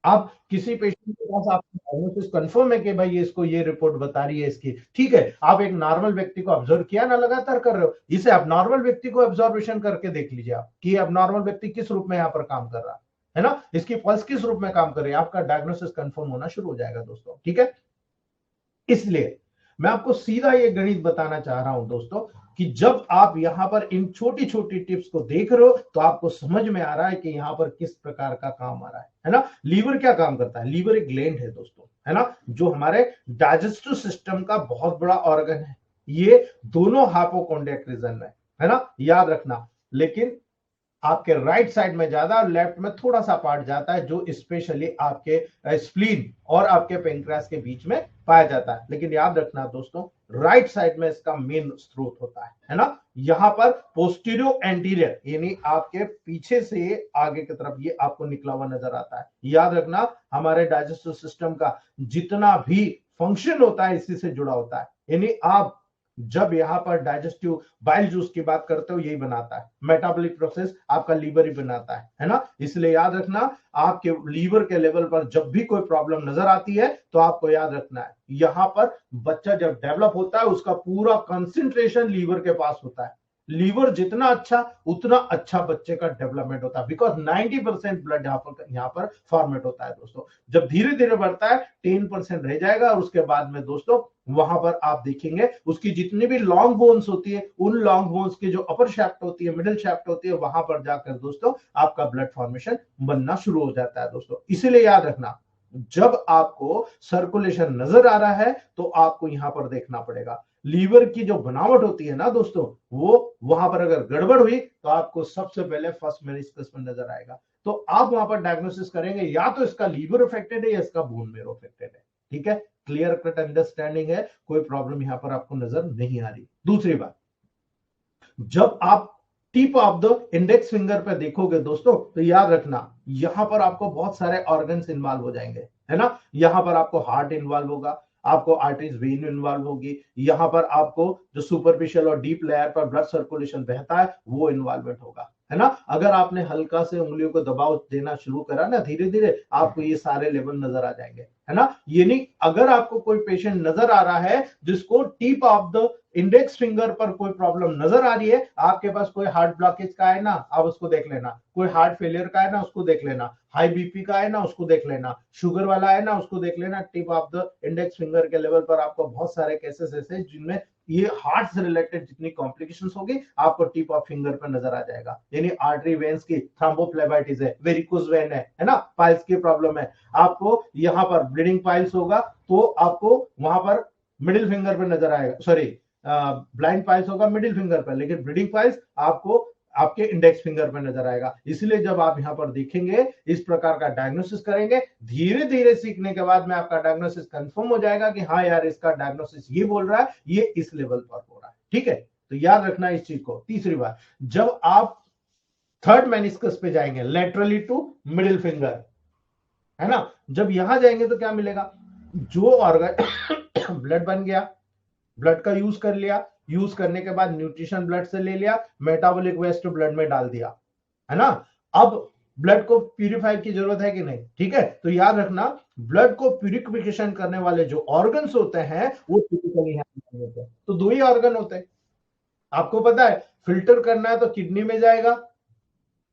आप किसी पेशेंट के पास आपका डायग्नोसिस कंफर्म है कि भाई ये इसको ये रिपोर्ट बता रही है इसकी, ठीक है, आप एक नॉर्मल व्यक्ति को ऑब्जर्व किया ना, लगातार कर रहे हो, इसे अब नॉर्मल व्यक्ति को ऑब्जर्वेशन करके देख लीजिए आप कि अब नॉर्मल व्यक्ति किस रूप में यहाँ पर काम कर रहा है ना, इसकी पल्स किस रूप में काम कर रही है, आपका डायग्नोसिस कंफर्म होना शुरू हो जाएगा दोस्तों। ठीक है, इसलिए मैं आपको सीधा ये गणित बताना चाह रहा हूं दोस्तों कि जब आप यहां पर इन छोटी छोटी टिप्स को देख रहे हो तो आपको समझ में आ रहा है कि यहां पर किस प्रकार का काम आ रहा है ना। लीवर क्या काम करता है? लीवर एक ग्लैंड है दोस्तों, है ना, जो हमारे डाइजेस्टिव सिस्टम का बहुत बड़ा ऑर्गन है। ये दोनों हाइपोकॉन्ड्रियक रीजन में है ना, याद रखना। लेकिन आपके राइट साइड में ज्यादा और लेफ्ट में थोड़ा सा पार्ट जाता है जो स्पेशली आपके स्प्लीन और आपके पेंक्रियास के बीच में पाया जाता है। लेकिन याद रखना दोस्तों, राइट साइड में इसका मेन स्रोत होता है ना। यहां पर पोस्टीरियो एंटीरियर यानी आपके पीछे से आगे की तरफ ये आपको निकला हुआ नजर आता है। याद रखना, हमारे डाइजेस्टिव सिस्टम का जितना भी फंक्शन होता है इसी से जुड़ा होता है। यानी आप जब यहां पर डाइजेस्टिव बाइल जूस की बात करते हो यही बनाता है, मेटाबॉलिक प्रोसेस आपका लीवर ही बनाता है ना। इसलिए याद रखना, आपके लीवर के लेवल पर जब भी कोई प्रॉब्लम नजर आती है तो आपको याद रखना है यहां पर बच्चा जब डेवलप होता है उसका पूरा कंसंट्रेशन लीवर के पास होता है। लीवर जितना अच्छा उतना अच्छा बच्चे का डेवलपमेंट होता है, बिकॉज 90% ब्लड यहाँ पर फॉर्मेट होता है दोस्तों। जब धीरे धीरे बढ़ता है 10% रह जाएगा और उसके बाद में दोस्तों वहां पर आप देखेंगे उसकी जितनी भी लॉन्ग बोन्स होती है उन लॉन्ग बोन्स की जो अपर शैफ्ट होती है, मिडिल शैफ्ट होती है, वहां पर जाकर दोस्तों आपका ब्लड फॉर्मेशन बनना शुरू हो जाता है दोस्तों। इसीलिए याद रखना, जब आपको सर्कुलेशन नजर आ रहा है तो आपको यहां पर देखना पड़ेगा लीवर की जो बनावट होती है ना दोस्तों, वो वहां पर अगर गड़बड़ हुई तो आपको सबसे पहले फर्स्ट मेनिस्कस में नजर आएगा। तो आप वहां पर डायग्नोसिस करेंगे या तो इसका लीवर अफेक्टेड है या इसका बोन मेरो अफेक्टेड है। ठीक है, क्लियर कट अंडरस्टैंडिंग है, कोई प्रॉब्लम यहां पर आपको नजर नहीं आ रही। दूसरी बात, जब आप tip of the index finger पे देखोगे दोस्तों, तो याद रखना यहां पर आपको बहुत सारे ऑर्गन्स इन्वॉल्व हो जाएंगे, है ना। यहां पर आपको हार्ट इन्वॉल्व होगा, आपको आर्टरीज वेन इन्वॉल्व होगी, यहां पर आपको जो सुपरफिशियल और डीप लेयर पर ब्लड सर्कुलेशन बहता है वो इन्वॉल्वमेंट होगा, है ना। अगर आपने हल्का से उंगलियों को दबाव देना शुरू करा ना, धीरे धीरे आपको ये सारे लेवल नजर आ जाएंगे, है ना। ये नहीं, अगर आपको कोई पेशेंट नजर आ रहा है जिसको tip of the index finger पर कोई प्रॉब्लम नजर आ रही है, आपके पास कोई हार्ट ब्लॉकेज का है ना, आप उसको देख लेना, कोई हार्ट फेलियर का है ना, उसको देख लेना, हाई बीपी का है ना, उसको देख लेना, शुगर वाला है ना, उसको देख लेना। Tip of the index finger के लेवल पर आपको बहुत सारे केसेस ऐसे जिनमें ये हार्ट से रिलेटेड जितनी कॉम्प्लिकेशंस होगी आपको टिप ऑफ फिंगर पर नजर आ जाएगा। यानी आर्टरी वेन्स की थ्रोम्बोफ्लेबाइटिस है, वेरिकोज वेन है ना, पाइल्स की प्रॉब्लम है, आपको यहाँ पर ब्लीडिंग पाइल्स होगा तो आपको वहां पर मिडिल फिंगर पर नजर आएगा, सॉरी ब्लाइंड पाइल्स होगा मिडिल फिंगर पर, लेकिन ब्लीडिंग पाइल्स आपको आपके इंडेक्स फिंगर पर नजर आएगा। इसलिए जब आप यहां पर देखेंगे, इस प्रकार का डायग्नोसिस करेंगे, धीरे धीरे सीखने के बाद में आपका डायग्नोसिस कंफर्म हो जाएगा कि हाँ यार इसका डायग्नोसिस ये बोल रहा है, ये इस लेवल पर हो रहा है, ठीक है। तो याद रखना इस चीज को। तीसरी बात, जब आप थर्ड मेनिस्कस पे जाएंगे, लेटरली टू मिडिल फिंगर, है ना, जब यहां जाएंगे तो क्या मिलेगा, जो ऑर्गन ब्लड बन गया, ब्लड का यूज कर लिया, यूज करने के बाद न्यूट्रिशन ब्लड से ले लिया, मेटाबॉलिक वेस्ट ब्लड में डाल दिया, है ना। अब ब्लड को प्यूरिफाई की जरूरत है कि नहीं, ठीक है। तो याद रखना, ब्लड को प्यूरिफिकेशन करने वाले जो ऑर्गन्स होते हैं वो टिपिकली होते हैं। तो दो ही ऑर्गन होते हैं, आपको पता है। फिल्टर करना है तो किडनी में जाएगा,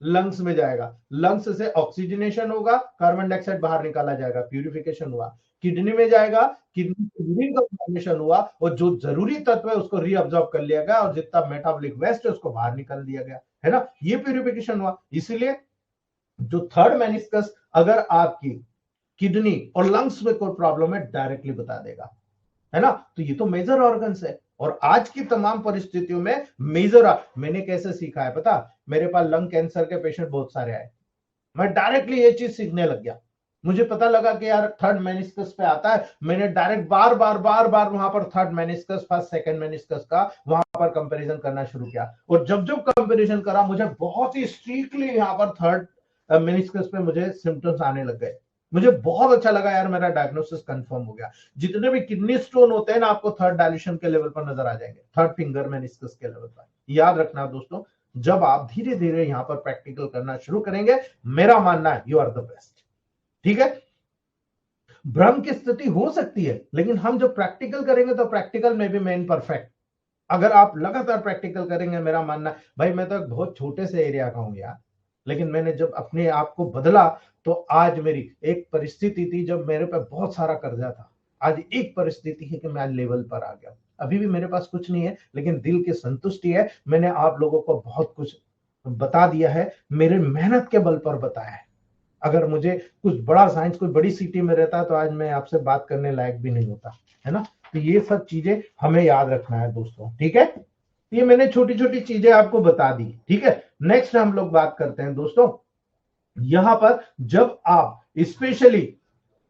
लंग्स में जाएगा, लंग्स से ऑक्सीजनेशन होगा, कार्बन डाइऑक्साइड बाहर निकाला जाएगा, प्यूरिफिकेशन हुआ। किडनी में जाएगा, किडनी से यूरिन का फॉर्मेशन हुआ और जो जरूरी तत्व है उसको रीअब्सॉर्ब कर लिया गया और जितना मेटाबॉलिक वेस्ट है उसको बाहर निकाल दिया गया, है ना। ये प्यूरिफिकेशन हुआ। इसीलिए जो थर्ड मेनिस्कस अगर आपकी किडनी और लंग्स में कोई प्रॉब्लम है डायरेक्टली बता देगा, है ना। तो ये तो मेजर ऑर्गन्स है और आज की तमाम परिस्थितियों में मेजर, मैंने कैसे सीखा है पता, मेरे पास लंग कैंसर के पेशेंट बहुत सारे आए, मैं डायरेक्टली ये चीज सीखने लग गया। मुझे पता लगा कि यार थर्ड मेनिस्कस पे आता है, मैंने डायरेक्ट बार बार बार बार वहां पर third meniscus first second meniscus का वहां पर कंपैरिजन करना शुरू किया और जब जब कंपैरिजन करा मुझे बहुत ही स्ट्रिक्टली यहाँ पर थर्ड मेनिस्कस पे मुझे सिम्टम्स आने लग गए। मुझे बहुत अच्छा लगा यार, मेरा डायग्नोसिस कंफर्म हो गया। जितने भी किडनी स्टोन होते हैं ना आपको थर्ड डायल्यूशन के लेवल पर नजर आ जाएंगे, थर्ड फिंगर मेनिस्कस के लेवल पर। याद रखना दोस्तों, जब आप धीरे धीरे यहां पर प्रैक्टिकल करना शुरू करेंगे, मेरा मानना है यू आर द बेस्ट, ठीक है। भ्रम की स्थिति हो सकती है, लेकिन हम जब प्रैक्टिकल करेंगे तो प्रैक्टिकल में भी मेन परफेक्ट। अगर आप लगातार प्रैक्टिकल करेंगे, मेरा मानना है भाई, मैं तो एक बहुत छोटे से एरिया का हूं यार, लेकिन मैंने जब अपने आप को बदला तो आज मेरी एक परिस्थिति थी जब मेरे पे बहुत सारा कर्जा था, आज एक परिस्थिति है कि मैं लेवल पर आ गया। अभी भी मेरे पास कुछ नहीं है, लेकिन दिल की संतुष्टि है, मैंने आप लोगों को बहुत कुछ बता दिया है, मेरे मेहनत के बल पर बताया है। अगर मुझे कुछ बड़ा साइंस कोई बड़ी सिटी में रहता तो आज मैं आपसे बात करने लायक भी नहीं होता, है ना। तो ये सब चीजें हमें याद रखना है दोस्तों, ठीक है। ये मैंने छोटी छोटी चीजें आपको बता दी, ठीक है। नेक्स्ट हम लोग बात करते हैं दोस्तों, यहां पर जब आप स्पेशली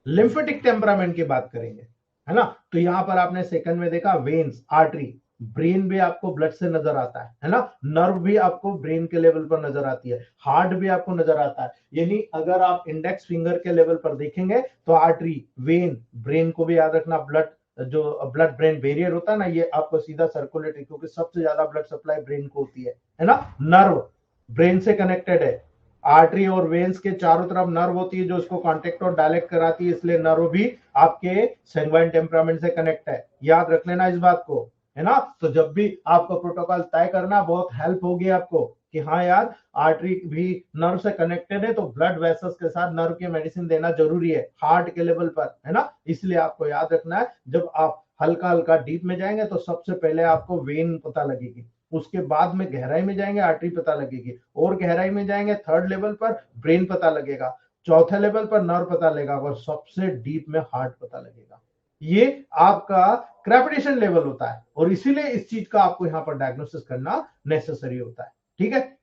लिम्फेटिक टेम्परामेंट की बात करेंगे, है ना, तो यहां पर आपने सेकंड में देखा वेन्स, आर्टरी, ब्रेन भी आपको ब्लड से नजर आता है ना, नर्व भी आपको ब्रेन के लेवल पर नजर आती है, हार्ट भी आपको नजर आता है। यानी अगर आप इंडेक्स फिंगर के लेवल पर देखेंगे तो आर्टरी, वेन, ब्रेन को भी याद रखना, ब्लड जो ब्लड ब्रेन बैरियर होता है ना, ये आपको सीधा सर्कुलेट, क्योंकि सबसे ज्यादा ब्लड सप्लाई ब्रेन को होती है ना। नर्व ब्रेन से कनेक्टेड है, आर्टरी और वेन्स के चारों तरफ नर्व होती है जो उसको कांटेक्ट और डायलेक्ट कराती है, इसलिए नर्व भी आपके सैंग्वाइन टेम्परामेंट से कनेक्ट है। याद रख लेना इस बात को, है ना। तो जब भी आपको प्रोटोकॉल तय करना बहुत हेल्प होगी आपको कि हाँ यार, आर्टरी भी नर्व से कनेक्टेड है तो ब्लड वेसल्स के साथ नर्व की मेडिसिन देना जरूरी है हार्ट के लेवल पर, है ना। इसलिए आपको याद रखना है, जब आप हल्का हल्का डीप में जाएंगे तो सबसे पहले आपको वेन पता लगेगी, उसके बाद में गहराई में जाएंगे आर्टरी पता लगेगी, और गहराई में जाएंगे थर्ड लेवल पर ब्रेन पता लगेगा, चौथे लेवल पर नर्व पता लगेगा और सबसे डीप में हार्ट पता लगेगा। ये आपका क्रेपिटेशन लेवल होता है और इसीलिए इस चीज का आपको यहां पर डायग्नोसिस करना नेसेसरी होता है, ठीक है।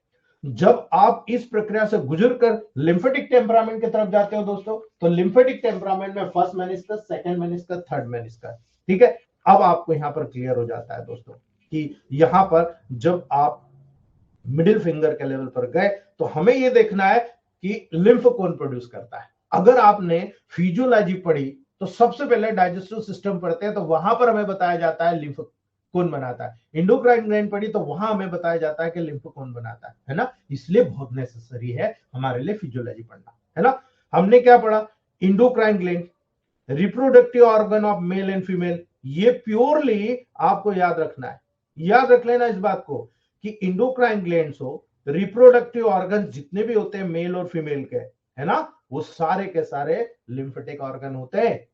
जब आप इस प्रक्रिया से गुजरकर लिम्फेटिक टेम्परामेंट की तरफ जाते हो दोस्तों, तो लिम्फेटिक टेम्परामेंट में first meniscus, second meniscus, third meniscus, ठीक है। अब आपको यहां पर क्लियर हो जाता है दोस्तों कि यहां पर जब आप मिडिल फिंगर के लेवल पर गए तो हमें यह देखना है कि लिम्फ कौन प्रोड्यूस करता है। अगर आपने फिजियोलॉजी पढ़ी तो सबसे पहले डाइजेस्टिव सिस्टम पढ़ते हैं तो वहां पर हमें बताया जाता है लिम्फ कौन बनाता है। इंडोक्राइन ग्लैंड पढ़ी तो वहां हमें बताया जाता है कि लिम्फ कौन बनाता है ना। इसलिए बहुत नेसेसरी है हमारे लिए फिजियोलॉजी पढ़ना, है ना। हमने क्या पढ़ा, endocrine gland reproductive organ of male and female, ये प्योरली आपको याद रखना है। याद रख लेना इस बात को कि इंडोक्राइन ग्लैंड्स हो, रिप्रोडक्टिव ऑर्गन जितने भी होते हैं मेल और फीमेल के, है ना, वो सारे के सारे लिम्फेटिक ऑर्गन होते हैं।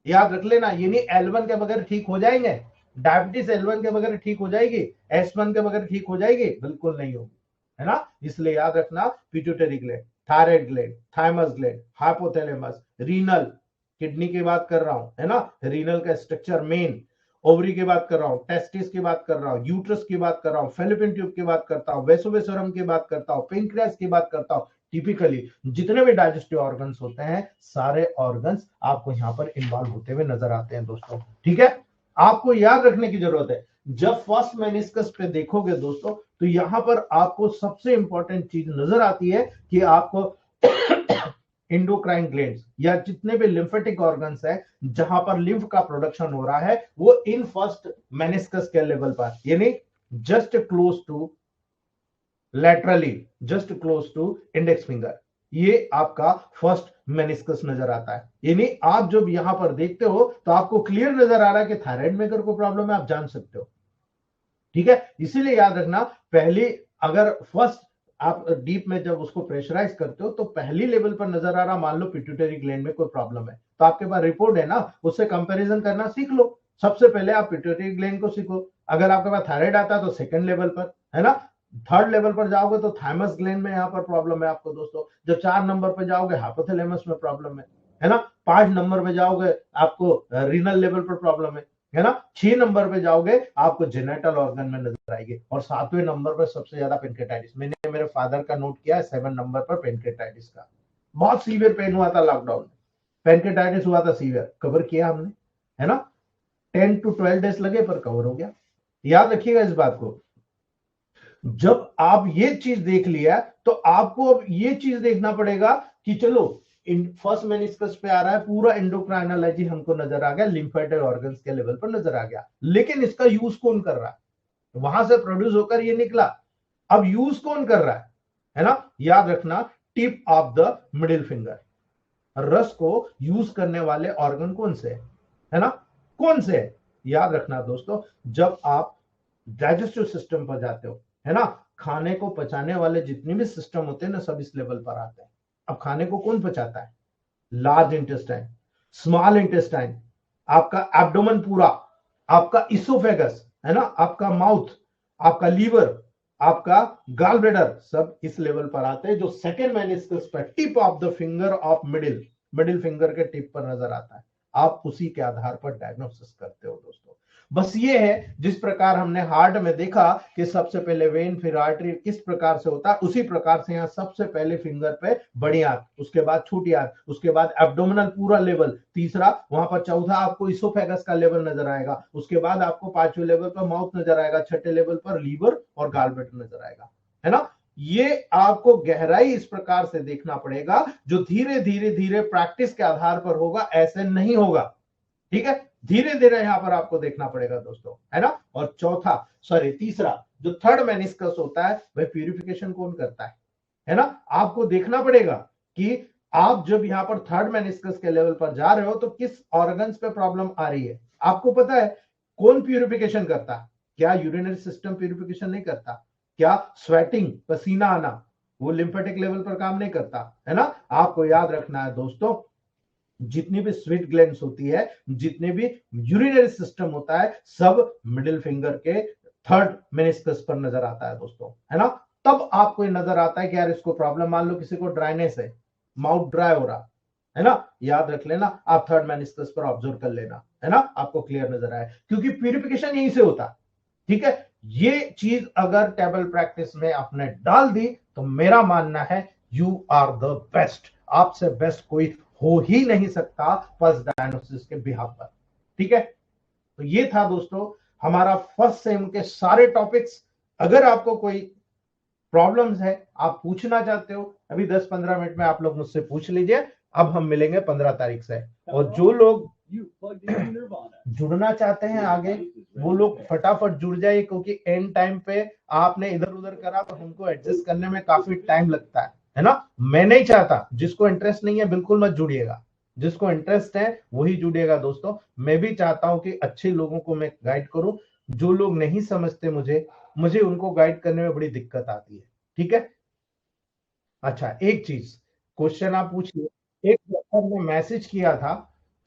याद रख लेना, ये नहीं L1 के बगैर ठीक हो जाएंगे, डायबिटीज L1 के बगैर ठीक हो जाएगी, S1 के बगैर ठीक हो जाएगी, बिल्कुल नहीं होगी, है ना। इसलिए याद रखना, pituitary gland, thyroid gland, thymus gland, hypothalamus, renal, kidney की बात कर रहा हूं, है ना, रीनल का स्ट्रक्चर मेन, ओवरी की बात कर रहा हूं, टेस्टिस की बात कर रहा हूं, यूट्रस की बात कर रहा हूं, फेलोपियन ट्यूब की बात करता हूं, वेसोवेसोरम की बात करता हूं, पेनक्रियास की बात करता हूं। टिपिकली जितने भी डाइजेस्टिव ऑर्गन्स होते हैं सारे ऑर्गन्स आपको यहां पर इन्वॉल्व होते हुए नजर आते हैं दोस्तों, ठीक है। आपको याद रखने की जरूरत है, जब फर्स्ट मेनिस्कस पे देखोगे दोस्तों तो यहां पर आपको सबसे इंपॉर्टेंट चीज नजर आती है कि आपको इंडोक्राइन ग्लैंड्स या जितने भी लिम्फेटिक ऑर्गन्स है जहां पर लिम्फ का प्रोडक्शन हो रहा है वो इन फर्स्ट मेनिस्कस के लेवल पर, यानी just close to laterally, just close to index finger, ये आपका फर्स्ट मेनिस्कस नजर आता है। यानी आप जब यहां पर देखते हो तो आपको क्लियर नजर आ रहा है कि थायराइड में अगर कोई प्रॉब्लम है आप जान सकते हो, ठीक है। इसीलिए याद रखना, पहली अगर फर्स्ट आप डीप में जब उसको प्रेशराइज करते हो तो पहली लेवल पर नजर आ रहा, मान लो पिट्यूटरी ग्लैंड में कोई प्रॉब्लम है तो आपके पास रिपोर्ट है ना, उससे कंपैरिजन करना सीख लो। सबसे पहले आप पिट्यूटरी ग्लैंड को सीखो, अगर आपके पास थायराइड आता है तो सेकंड लेवल पर, है ना। थर्ड लेवल पर जाओगे तो थाइमस ग्लैंड में यहाँ पर प्रॉब्लम है आपको दोस्तों। जब 4 नंबर पर जाओगे हाइपोथैलेमस में प्रॉब्लम है ना। 5 नंबर पे जाओगे आपको रीनल लेवल पर प्रॉब्लम है ना। 6 नंबर पे जाओगे आपको जेनेटल ऑर्गन में नजर आएगी, और 7वें नंबर पर सबसे ज्यादा पेनक्रेटाइटिस, मैंने मेरे फादर का नोट किया है 7 नंबर पर पेनक्रेटाइटिस का, बहुत सीवियर पेन हुआ था लॉकडाउन में, पेनक्रेटाइटिस हुआ था सीवियर, कवर किया हमने, है ना। 10 to 12 डेज लगे पर कवर हो गया। याद रखिएगा इस बात को, जब आप ये चीज देख लिया तो आपको अब ये चीज देखना पड़ेगा कि चलो फर्स्ट मेनिस्कस पे आ रहा है, पूरा एंडोक्राइनोलॉजी हमको नजर आ गया, लिम्फेटिक ऑर्गन्स के लेवल पर नजर आ गया, लेकिन इसका यूज कौन कर रहा है, वहां से प्रोड्यूस होकर ये निकला, अब यूज कौन कर रहा है ना। याद रखना, tip of the middle finger, रस को यूज करने वाले ऑर्गन कौन से है ना, कौन से है? याद रखना दोस्तों, जब आप डाइजेस्टिव सिस्टम पर जाते हो, है ना, खाने को पचाने वाले जितने भी सिस्टम होते हैं ना सब इस लेवल पर आते हैं। अब खाने को कौन पचाता है, लार्ज इंटेस्टाइन, स्मॉल इंटेस्टाइन, आपका एब्डोमेन पूरा, आपका इसोफेगस, है ना, आपका माउथ, आपका लीवर, आपका गाल ब्लैडर, सब इस लेवल पर आते हैं, जो सेकेंड मेनिस्कस पर tip of the finger of middle finger के टिप पर नजर आता है। आप उसी के आधार पर डायग्नोसिस करते हो दोस्तों। बस ये है, जिस प्रकार हमने हार्ट में देखा कि सबसे पहले वेन फिर आर्टरी किस प्रकार से होता है, उसी प्रकार से यहाँ सबसे पहले फिंगर पे बड़ी आंत, उसके बाद छोटी आंत, उसके बाद एब्डोमिनल पूरा लेवल, तीसरा वहां पर चौथा आपको इसोफेगस का लेवल नजर आएगा, उसके बाद आपको 5वें लेवल पर माउथ नजर आएगा, 6ठे लेवल पर लीवर और गाल ब्लैडर नजर आएगा, है ना। ये आपको गहराई इस प्रकार से देखना पड़ेगा, जो धीरे धीरे धीरे प्रैक्टिस के आधार पर होगा, ऐसे नहीं होगा, ठीक है। धीरे धीरे यहां पर आपको देखना पड़ेगा दोस्तों, है ना। और तीसरा जो थर्ड मेनिस्कस होता है वह प्यूरिफिकेशन कौन करता है ना। आपको देखना पड़ेगा कि आप जब यहां पर थर्ड मेनिस्कस के लेवल पर जा रहे हो तो किस ऑर्गन्स पे प्रॉब्लम आ रही है, आपको पता है कौन प्यूरिफिकेशन करता है, क्या यूरिनरी सिस्टम प्यूरिफिकेशन नहीं करता, क्या स्वेटिंग पसीना आना वो लिम्फेटिक लेवल पर काम नहीं करता, है ना। आपको याद रखना है दोस्तों, जितनी भी स्वीट ग्लैंड्स होती है, जितने भी यूरिनरी सिस्टम होता है, सब मिडिल फिंगर के थर्ड मेनिस्कस पर नजर आता है दोस्तों, है ना। तब आपको नजर आता है कि यार इसको प्रॉब्लम, मान लो किसी को ड्राइनेस है, माउथ ड्राई हो रहा है ना, याद रख लेना, आप थर्ड मेनिस्कस पर ऑब्जर्व कर लेना, है ना, आपको क्लियर नजर आए, क्योंकि प्यूरिफिकेशन यहीं से होता, ठीक है। ये चीज अगर टेबल प्रैक्टिस में आपने डाल दी तो मेरा मानना है यू आर द बेस्ट, आपसे बेस्ट कोई हो ही नहीं सकता फर्स्ट डायग्नोसिस के बिहाफ पर, ठीक है। तो ये था दोस्तों हमारा फर्स्ट सेम के सारे टॉपिक्स। अगर आपको कोई प्रॉब्लम्स है, आप पूछना चाहते हो, अभी 10-15 मिनट में आप लोग मुझसे पूछ लीजिए। अब हम मिलेंगे 15 तारीख से, और जो लोग जुड़ना चाहते हैं आगे, वो लोग फटाफट जुड़ जाइए, क्योंकि एंड टाइम पे आपने इधर उधर करा तो हमको एडजस्ट करने में काफी टाइम लगता है ना। मैं नहीं चाहता, जिसको इंटरेस्ट नहीं है बिल्कुल मत जुड़िएगा, जिसको इंटरेस्ट है वही जुड़िएगा दोस्तों। मैं भी चाहता हूं कि अच्छे लोगों को मैं गाइड करूं, जो लोग नहीं समझते मुझे उनको गाइड करने में बड़ी दिक्कत आती है, ठीक है। अच्छा, एक चीज, क्वेश्चन आप पूछिए। एक डॉक्टर ने मैसेज किया था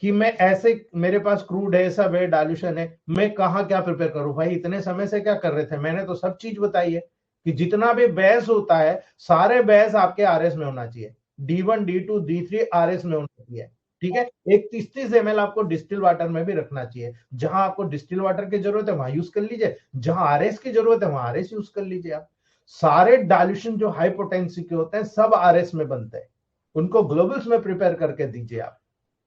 कि मैं ऐसे, मेरे पास क्रूड है, सब है, डाल्यूशन है, मैं कहाँ क्या प्रिपेयर करूं। भाई इतने समय से क्या कर रहे थे, मैंने तो सब चीज बताई है कि जितना भी बैच होता है, सारे बैच आपके आरएस में होना चाहिए। D1 D2 D3 आरएस में होना चाहिए, ठीक है। एक 30-30 ml आपको डिस्टिल वाटर में भी रखना चाहिए। जहां आपको डिस्टिल वाटर की जरूरत है वहां यूज कर लीजिए, जहां आरएस की जरूरत है वहां आरएस यूज कर लीजिए आप। सारे डाल्यूशन जो हाई पोटेंसी के होते हैं सब आरएस में बनते हैं, उनको ग्लोबल्स में प्रिपेयर करके दीजिए आप।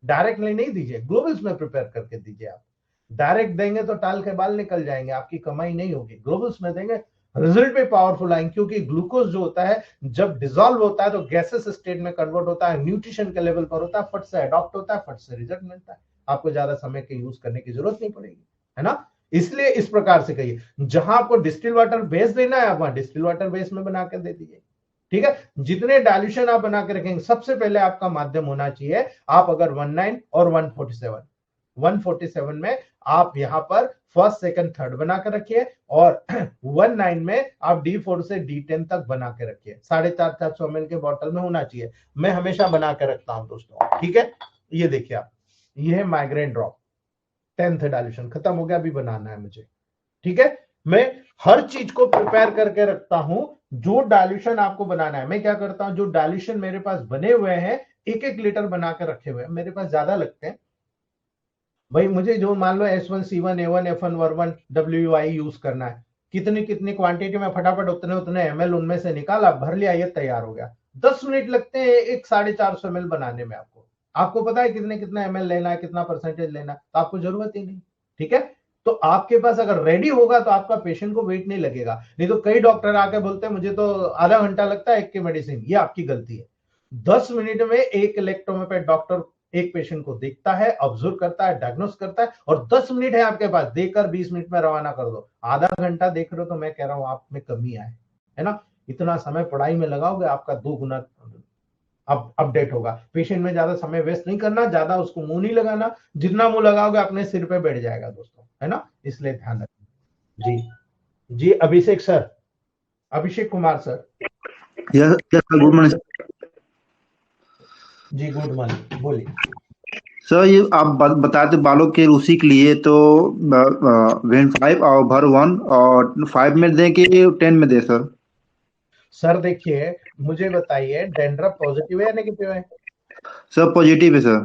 डायरेक्टली नहीं दीजिए, ग्लोबल्स में प्रिपेयर करके दीजिए आप। डायरेक्ट देंगे तो टाल के बाल निकल जाएंगे, आपकी कमाई नहीं होगी। ग्लोबल्स में देंगे, रिजल्ट भी पावरफुल आएंगे, क्योंकि ग्लूकोज जो होता है जब डिजोल्व होता है तो गैसेस स्टेट में कन्वर्ट होता है, न्यूट्रिशन के लेवल पर होता है, फट से अडॉप्ट होता है, फट से रिजल्ट मिलता है। आपको ज्यादा समय के यूज करने की जरूरत नहीं पड़ेगी, है ना। इसलिए इस प्रकार से कहिए, जहां आपको डिस्टिल वाटर बेस देना है आप वहां डिस्टिल वाटर बेस में बना कर दे दीजिए, ठीक है। जितने डाल्यूशन आप बना के रखेंगे, सबसे पहले आपका माध्यम होना चाहिए, आप अगर 19 और 147 में आप यहां पर फर्स्ट सेकंड थर्ड बना कर रखिए, और 19 में आप D4 से D10 तक बना के रखिए। 450 ml के बॉटल में होना चाहिए। मैं हमेशा बना के रखता हूं दोस्तों, ठीक है। ये देखिए आप, ये है माइग्रेन ड्रॉप, 10th डाल्यूशन खत्म हो गया, अभी बनाना है मुझे, ठीक है। मैं हर चीज को प्रिपेयर करके रखता हूं, जो डाल्यूशन आपको बनाना है। मैं क्या करता हूं, जो डाल्यूशन मेरे पास बने हुए हैं, 1-1 लीटर बना के रखे हुए हैं, मेरे पास ज्यादा लगते हैं भाई। मुझे जो मान लो S1 C1 A1 F1 वर1 WI use करना है, कितनी कितनी क्वांटिटी में, फटाफट उतने उतने ml उनमें से निकाला, भर लिया, ये तैयार हो गया। 10 मिनट लगते हैं एक 450 ml बनाने में। आपको पता है कितने कितना ml लेना है, कितना परसेंटेज लेना है, तो आपको जरूरत ही नहीं, ठीक है। तो आपके पास अगर रेडी होगा तो आपका पेशेंट को वेट नहीं लगेगा। नहीं तो कई डॉक्टर आके बोलते हैं मुझे तो आधा घंटा लगता है एक की मेडिसिन, ये आपकी गलती है। 10 मिनट में एक इलेक्ट्रोमेपेथ डॉक्टर एक पेशेंट को देखता है, ऑब्जर्व करता है, डायग्नोस करता है, और 10 मिनट है आपके पास, देकर 20 मिनट में रवाना कर दो। आधा घंटा देख रहे हो तो मैं कह रहा हूं आप में कमी आए, है ना। इतना समय पढ़ाई में लगाओगे, आपका 2 गुना अब अपडेट होगा। पेशेंट में ज्यादा समय वेस्ट नहीं करना, ज्यादा उसको मुंह नहीं लगाना, जितना मुंह लगाओगे अपने सिर पे बैठ जाएगा दोस्तों, है ना। इसलिए ध्यान रखना जी। जी Abhishek sir, Abhishek Kumar sir. Yes yes sir, good morning. जी गुड मॉर्निंग, बोलिए। सर ये आप बताए थे बालों के रूसी के लिए, तो वेन 5 और भर 1 और 5 में दें कि 10 में दे सर? सर देखिए, मुझे बताइए, डेंड्रफ पॉजिटिव है या नेगेटिव है। सर पॉजिटिव है सर।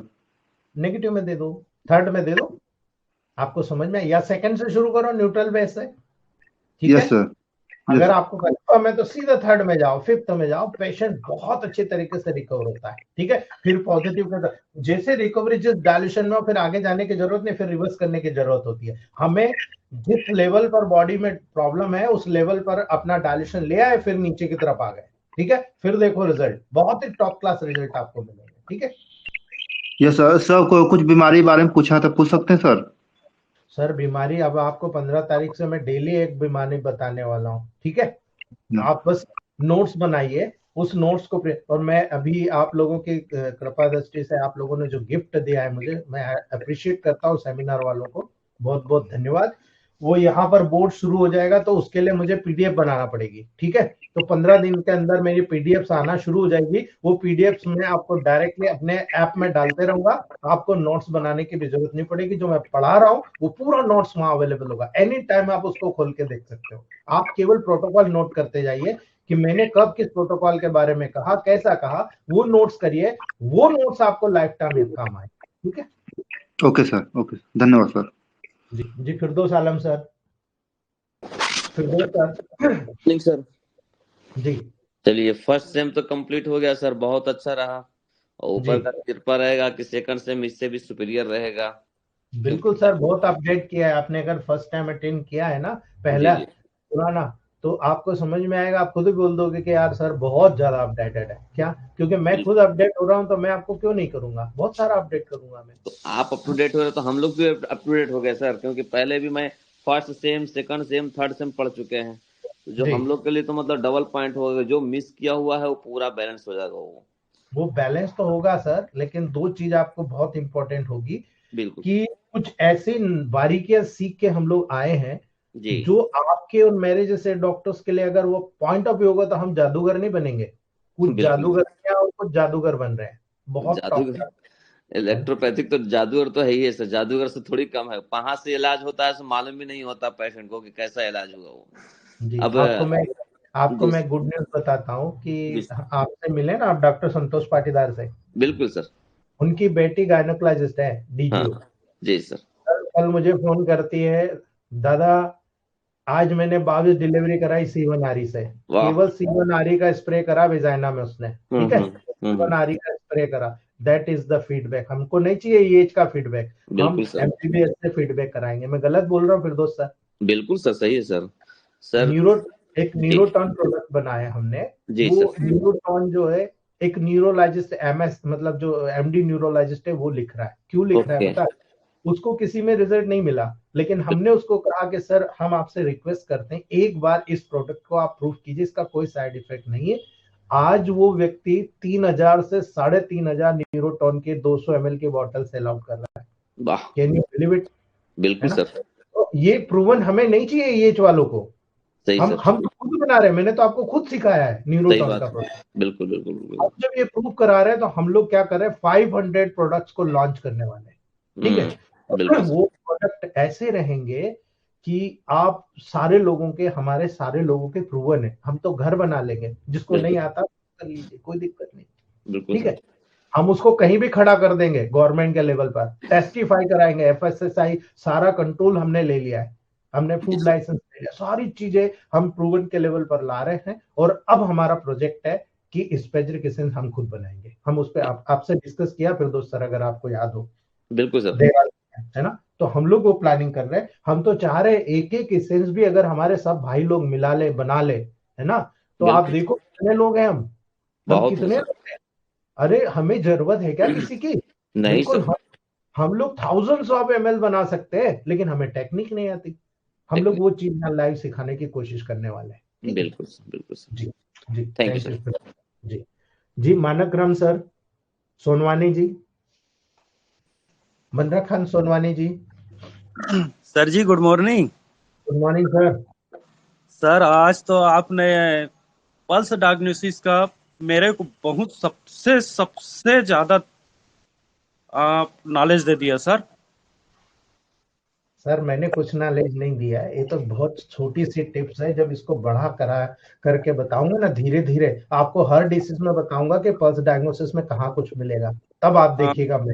नेगेटिव में दे दो, थर्ड में दे दो, आपको समझ में, या सेकंड से शुरू करो, न्यूट्रल बेस से, ठीक है। Yes sir. अगर यस। आपको कंफर्म है तो सीधा थर्ड में जाओ, फिफ्थ में जाओ, पेशेंट बहुत अच्छे तरीके से रिकवर होता है, ठीक है। फिर पॉजिटिव का जैसे रिकवरी जिस डायल्यूशन में हो, फिर आगे जाने की जरूरत नहीं, फिर रिवर्स करने की जरूरत होती है हमें। जिस लेवल पर बॉडी में प्रॉब्लम है उस लेवल पर अपना डायल्यूशन ले आए, फिर नीचे की तरफ आ गए, ठीक है। फिर देखो रिजल्ट, बहुत ही टॉप क्लास रिजल्ट आपको मिलेंगे, ठीक है। Yes sir. सर को कुछ बीमारी बारे में पूछा था, पूछ सकते हैं सर? सर बीमारी, अब आपको 15 तारीख से मैं डेली एक बीमारी बताने वाला हूँ, ठीक है। आप बस नोट्स बनाइए, उस नोट्स को और मैं अभी आप लोगों की कृपा दृष्टि से आप लोगों ने जो गिफ्ट दिया है मुझे, मैं अप्रिशिएट करता हूँ सेमिनार वालों को, बहुत बहुत धन्यवाद। वो यहाँ पर बोर्ड शुरू हो जाएगा तो उसके लिए मुझे पीडीएफ बनाना पड़ेगी, ठीक है। तो 15 दिन के अंदर मेरी पीडीएफ आना शुरू हो जाएगी। वो पीडीएफ मैं आपको डायरेक्टली अपने ऐप में डालते रहूंगा, आपको नोट्स बनाने की भी जरूरत नहीं पड़ेगी। जो मैं पढ़ा रहा हूँ वो पूरा नोट्स वहां अवेलेबल होगा, एनी टाइम आप उसको खोल के देख सकते हो। आप केवल प्रोटोकॉल नोट करते जाइए कि मैंने कब किस प्रोटोकॉल के बारे में कहा, कैसा कहा, वो नोट्स करिए। वो नोट्स आपको लाइफ टाइम काम आए, ठीक है। ओके सर, ओके, धन्यवाद सर। जी जी, फिरदौस आलम सर, फिरदौस सर। नहीं सर। जी चलिए, फर्स्ट सेम तो कंप्लीट हो गया सर, बहुत अच्छा रहा। और जी, ऊपर का कृपा रहेगा कि सेकंड सेम इससे भी सुपीरियर रहेगा। बिल्कुल क्योंकि सर, बहुत अपडेट किया है आपने। अगर फर्स्ट टाइम अटेंड किया है ना, जी पहला जी पुराना, तो आपको समझ में आएगा, आप खुद ही बोल दोगे कि यार सर बहुत ज्यादा अपडेटेड है। क्या? क्योंकि मैं खुद अपडेट हो रहा हूँ, तो मैं आपको क्यों नहीं करूंगा, बहुत सारा अपडेट करूंगा मैं। तो आप अप टू डेट हो रहे तो हम लोग भी अप टू डेट हो गए सर, क्योंकि पहले भी मैं first sem, second same, third same पढ़ चुके हैं। तो जो जी, हम लोग के लिए तो मतलब डबल पॉइंट हो गया, जो मिस किया हुआ है वो पूरा बैलेंस हो जाएगा वो बैलेंस तो होगा सर, लेकिन दो चीज आपको बहुत इंपॉर्टेंट होगी बिल्कुल कि कुछ ऐसी बारीकियां सीख के हम लोग आए हैं जी। जो आपके और मेरे जैसे डॉक्टर्स के लिए अगर वो पॉइंट ऑफ व्यू होगा, तो हम जादूगर नहीं बनेंगे। कुछ बिल्कुल जादूगर हैं और कुछ जादूगर बन रहे हैं, बहुत टॉप जादूगर, क्लास, है ना? इलेक्ट्रोपैथिक तो जादूगर तो है ही है सर, जादूगर से थोड़ी कम है। कहाँ से इलाज होता है मालूम भी नहीं होता पेशेंट को कि कैसा इलाज होगा वो। जी, अब आपको जी मैं गुड न्यूज बताता हूँ जी कि आपसे मिले ना आप डॉक्टर संतोष पाटीदार से, बिल्कुल सर। उनकी बेटी गायनोकोलॉजिस्ट है, हाँ डीजीओ। जी सर। कल मुझे फोन करती है, दादा आज मैंने 22 डिलीवरी कराई सीवन आरी से, वाह। केवल सीवन आरी का स्प्रे करा वेजाइना में उसने, ठीक है, सीवन हम्म। आरी का स्प्रे करा। दैट इज द फीडबैक, हमको नहीं चाहिए एज का फीडबैक, हम बिल्कुल सर। एमबीबीएस से फीडबैक कराएंगे। मैं गलत बोल रहा हूँ फिर दोस्त सर? बिल्कुल सर, सही है सर। सर न्यूरो एक जी न्यूरोटॉन प्रोडक्ट बनाया हमने। जी वो सर। न्यूरोटॉन जो है, एक न्यूरोलॉजिस्ट एमएस मतलब जो एमडी न्यूरोलॉजिस्ट है वो लिख रहा है। क्यों लिख रहा है ओके। पता है? उसको किसी में रिजल्ट नहीं मिला, लेकिन हमने उसको कहा कि सर हम आपसे रिक्वेस्ट करते हैं एक बार इस प्रोडक्ट को आप प्रूफ कीजिए, इसका कोई साइड इफेक्ट नहीं है। आज वो व्यक्ति 3000 से 3500 न्यूरोटॉन के 200 ml की बॉटल सेल आउट कर रहा है। वाह। Can you believe it? है बिल्कुल ना? सर। तो ये प्रूवन हमें नहीं चाहिए एज वालों को, सही हम सर। हम तो खुद बना रहे हैं। मैंने तो आपको खुद सिखाया है सही न्यूरोटॉन बात का है। प्रोडक्ट। बिल्कुल बिल्कुल बिल्कुल। अब जब ये प्रूव करा रहे हैं, तो हम लोग क्या कर रहे हैं, 500 प्रोडक्ट्स को लॉन्च करने वाले हैं, ठीक है? बिल्कुल सर। वो प्रोडक्ट ऐसे रहेंगे कि आप सारे लोगों के, हमारे सारे लोगों के प्रूवन है। हम तो घर बना लेंगे, जिसको नहीं बिल्कुल आता कर लीजिए, कोई दिक्कत नहीं, बिल्कुल ठीक सर। है? हम उसको कहीं भी खड़ा कर देंगे, गवर्नमेंट के लेवल पर टेस्टिफाई कराएंगे, एफएसएसआई सारा कंट्रोल हमने ले लिया है, हमने जी फूड सर। लाइसेंस ले लिया, सारी चीजें हम प्रूवन के लेवल पर ला रहे हैं। और अब हमारा प्रोजेक्ट है कि स्पेज्रिक एसेंस हम खुद बनाएंगे। हम उस पर आपसे डिस्कस किया फिर दोस्त सर, अगर आपको याद हो, बिल्कुल सर। है ना? तो हम लोग वो प्लानिंग कर रहे हैं। हम तो चाह रहे हैं एक एक एसेंस भी अगर हमारे सब भाई लोग मिला ले, बना ले, है ना? तो आप बिल्कुल देखो कितने लोग हैं हम बहुत है कितने सर। लोग हैं। अरे हमें जरूरत है क्या किसी की? नहीं बिल्कुल, सर। हम लोग थाउजेंड्स ऑफ एमएल बना सकते हैं, लेकिन हमें टेक्निक नहीं आती। हम लोग टेक्निक। वो चीज यहाँ लाइव सिखाने की कोशिश करने वाले हैं, ठीक है? बिल्कुल सर, बिल्कुल सर। जी, जी, thank you thank you sir. Sir. जी, जी, मानकराम सर, सोनवानी जी, मंद्रा खान सोनवानी जी, सर जी good morning. Good morning sir. Sir आज तो आपने पल्स डायग्नोसिस का मेरे को बहुत सबसे सबसे ज्यादा नॉलेज दे दिया सर। सर मैंने कुछ नॉलेज नहीं दिया है, ये तो बहुत छोटी सी टिप्स है। जब इसको बड़ा करा करके बताऊंगा ना, धीरे धीरे आपको हर डिसीज में बताऊंगा कि पल्स डायग्नोसिस में कहाँ कुछ मिलेगा, तब आप आ, देखिएगा मैं,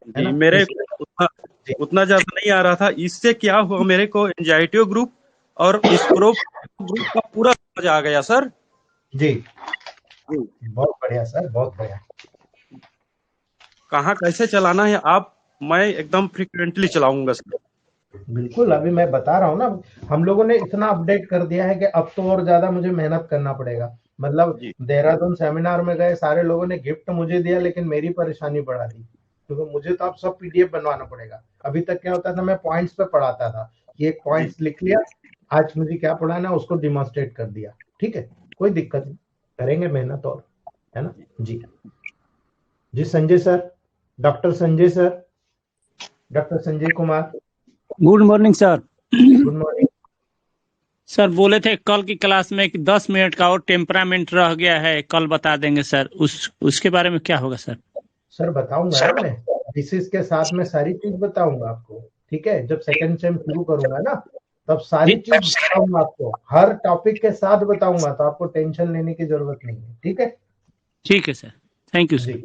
है जी ना? मेरे इसलिए को उतना जी, उतना ज्यादा नहीं आ रहा था। इससे क्या हुआ, मेरे को एंजाइटियो ग्रुप और स्प्रो ग्रुप का पूरा समझ आ गया सर। जी, जी। बहुत बढ़िया सर, बहुत बढ़िया। कहाँ कैसे चलाना है आप, मैं एकदम फ्रिक्वेंटली चलाऊंगा सर। बिल्कुल, अभी मैं बता रहा हूँ ना, हम लोगों ने इतना अपडेट कर दिया है कि अब तो और ज्यादा मुझे मेहनत करना पड़ेगा। मतलब जी देहरादून सेमिनार में गए, सारे लोगों ने गिफ्ट मुझे दिया, लेकिन मेरी परेशानी बढ़ा दी, क्योंकि मुझे तो अब सब पीडीएफ बनवाना पड़ेगा। अभी तक क्या होता था, मैं पॉइंट्स पे पढ़ाता था कि एक जी पॉइंट्स लिख लिया, आज मुझे क्या पढ़ाना है उसको डिमॉन्स्ट्रेट कर दिया, ठीक है? कोई दिक्कत नहीं, करेंगे मेहनत और, है ना? जी, जी, Sanjay sir, doctor Sanjay sir, doctor Sanjay Kumar, good morning sir. Good morning. Sir बोले थे कल की क्लास में कि 10 मिनट का और टेम्परामेंट रह गया है, कल बता देंगे सर। उसके बारे में क्या होगा सर? सर बताऊंगा ना मैं, डिसीज के साथ में सारी चीज बताऊंगा आपको, ठीक है? जब सेकंड सेम शुरू करूंगा ना, तब सारी जी चीज बताऊंगा आपको, हर टॉपिक के साथ बताऊंगा, तो आपको टेंशन लेने की जरूरत नहीं है, ठीक है? ठीक है सर, थैंक यू सर। जी,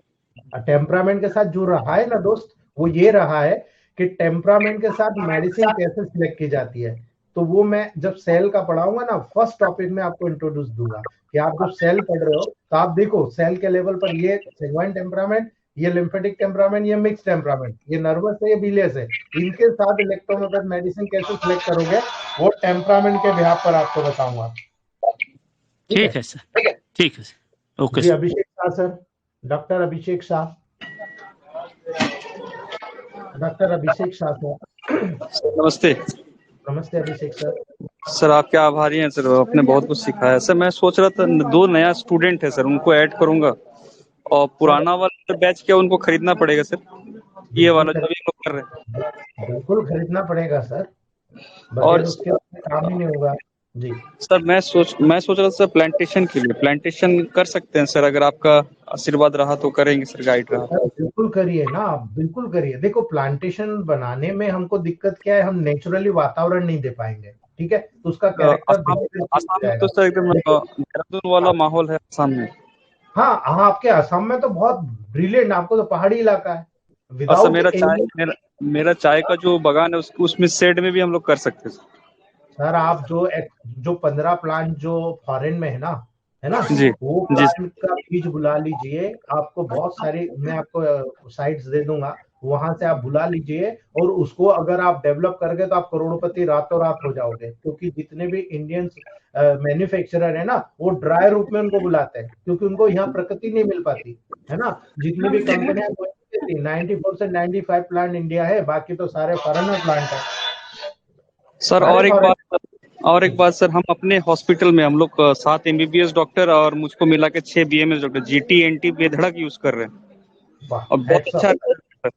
टेम्परामेंट के साथ जो रहा है ना दोस्त, वो ये रहा है कि टेम्परामेंट के साथ मेडिसिन कैसे सिलेक्ट की जाती है। तो वो मैं जब सेल का पढ़ाऊंगा ना, फर्स्ट टॉपिक में आपको इंट्रोड्यूस दूंगा कि आप जब सेल पढ़ रहे हो, तो आप देखो सेल के लेवल पर ये सेग्वाइन टेम्परामेंट, ये लिम्फेटिक टेम्परामेंट, ये मिक्स टेम्परामेंट, ये नर्वस है, ये बिलियस है, इनके साथ इलेक्ट्रोमेटेड मेडिसिन कैसे सिलेक्ट करोगे, वो टेम्परामेंट के बिहाफ पर आपको बताऊंगा, ठीक है सर, ठीक है सर, ओके जी sir. Abhishek Shah sir, doctor Abhishek Shah, doctor Abhishek Shah sir. नमस्ते नमस्ते अभिषेक सर। सर, आपके आभारी हैं सर, आपने बहुत कुछ सिखाया सर। मैं सोच रहा था 2 नया स्टूडेंट है सर, उनको ऐड करूंगा और सर पुराना वाला बैच क्या उनको खरीदना पड़ेगा सर? ये बिल्कुल वाला जो अभी हम लोग कर रहे हैं। बिल्कुल खरीदना पड़ेगा सर, और बगैर उसके काम ही नहीं होगा। जी सर मैं सोच रहा था सर, प्लांटेशन के लिए प्लांटेशन कर सकते हैं सर, अगर आपका आशीर्वाद रहा तो करेंगे सर, गाइड रहा सर, तो। बिल्कुल करिए ना आप, बिल्कुल करिए। देखो प्लांटेशन बनाने में हमको दिक्कत क्या है, हम नेचुरली वातावरण नहीं दे पाएंगे, ठीक है, तो उसका कैरेक्टर आसाम धीरे धीरे हो आसाम में तो जाएगा। सर एकदम लेकिन देहरादून वाला माहौल है आसाम में। हाँ हाँ, आपके असम में तो बहुत ब्रिलियंट, आपको तो पहाड़ी इलाका है, और सर विदाउट एनी। मेरा चाय का जो बागान है उसमें शेड में भी हम लोग कर सकते हैं सर आप जो 15 प्लांट जो फॉरेन में है ना, जी वो जी प्लांट का बीज बुला लीजिए। आपको बहुत सारी, मैं आपको साइट्स दे दूंगा, वहां से आप बुला लीजिए, और उसको अगर आप डेवलप कर गए तो आप करोड़पति रातों रात हो जाओगे। क्योंकि जितने भी इंडियन मैन्युफैक्चरर है ना, वो ड्राई रूप में उनको बुलाते हैं, क्योंकि उनको यहाँ प्रकृति नहीं मिल पाती है ना। जितनी भी कंपनियां 94 से 95 प्लांट इंडिया है, बाकी तो सारे फॉरेनर प्लांट है, सर। सारे फॉरेन। और एक बात सर, हम अपने हॉस्पिटल में हम लोग 7 MBBS डॉक्टर और मुझको मिला के 6 BMS डॉक्टर GT NT बेधड़क यूज कर रहे हैं वाह, और बहुत हैट्स ऑफ। अच्छा।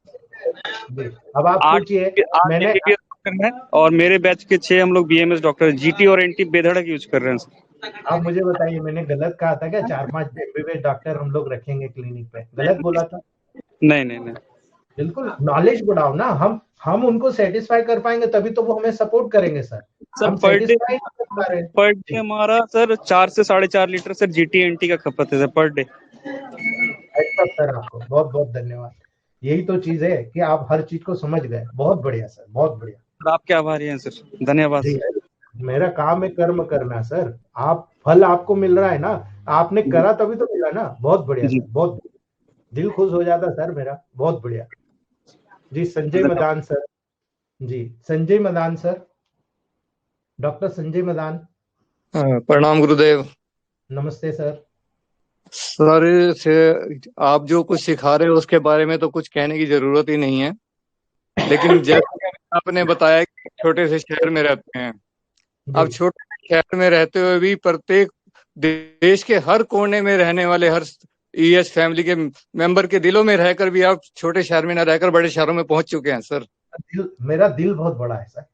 जी अब आप सोचिए, 8 मैंने MBBS डॉक्टर हैं और मेरे बैच के 6 हम लोग BMS डॉक्टर GT और NT बेधड़क यूज कर रहे हैं सर। आप मुझे बताइए, मैंने गलत कहा था क्या? 4-5 एमबीबीएस डॉक्टर हम लोग रखेंगे क्लिनिक पे, गलत बोला था? नहीं नहीं नहीं बिल्कुल नॉलेज बढ़ाओ ना, हम उनको सेटिस्फाई कर पाएंगे तभी तो वो हमें सपोर्ट करेंगे सर। सर, हम सेटिस्फाई नहीं कर पा रहे। पर डे जी, हमारा सर 4 से 4.5 लीटर सर GT NT का खपत है sir per day. Hats off sir, आपको बहुत बहुत धन्यवाद। यही तो चीज है कि आप हर चीज को समझ गए, बहुत बढ़िया सर, बहुत बढ़िया। सर आपके आभारी हैं सर, धन्यवाद जी, सर। मेरा काम है कर्म करना सर, आप फल आपको मिल रहा है ना, आपने करा तभी तो मिला ना। बहुत बढ़िया जी सर, बहुत दिल खुश हो जाता सर मेरा, बहुत बढ़िया। जी संजय धन्यवाद। मदान सर, जी संजय मदान सर, डॉक्टर संजय मदान। प्रणाम गुरुदेव। नमस्ते सर। सर से आप जो कुछ सिखा रहे हो उसके बारे में तो कुछ कहने की जरूरत ही नहीं है, लेकिन जैसे आपने बताया कि छोटे से शहर में रहते हैं, अब जी छोटे से शहर में रहते हुए भी प्रत्येक देश के हर कोने में रहने वाले हर ES फैमिली के मेंबर के दिलों में रहकर भी आप छोटे शहर में न रहकर बड़े शहरों में पहुंच चुके हैं सर। मेरा दिल बहुत बड़ा है सर।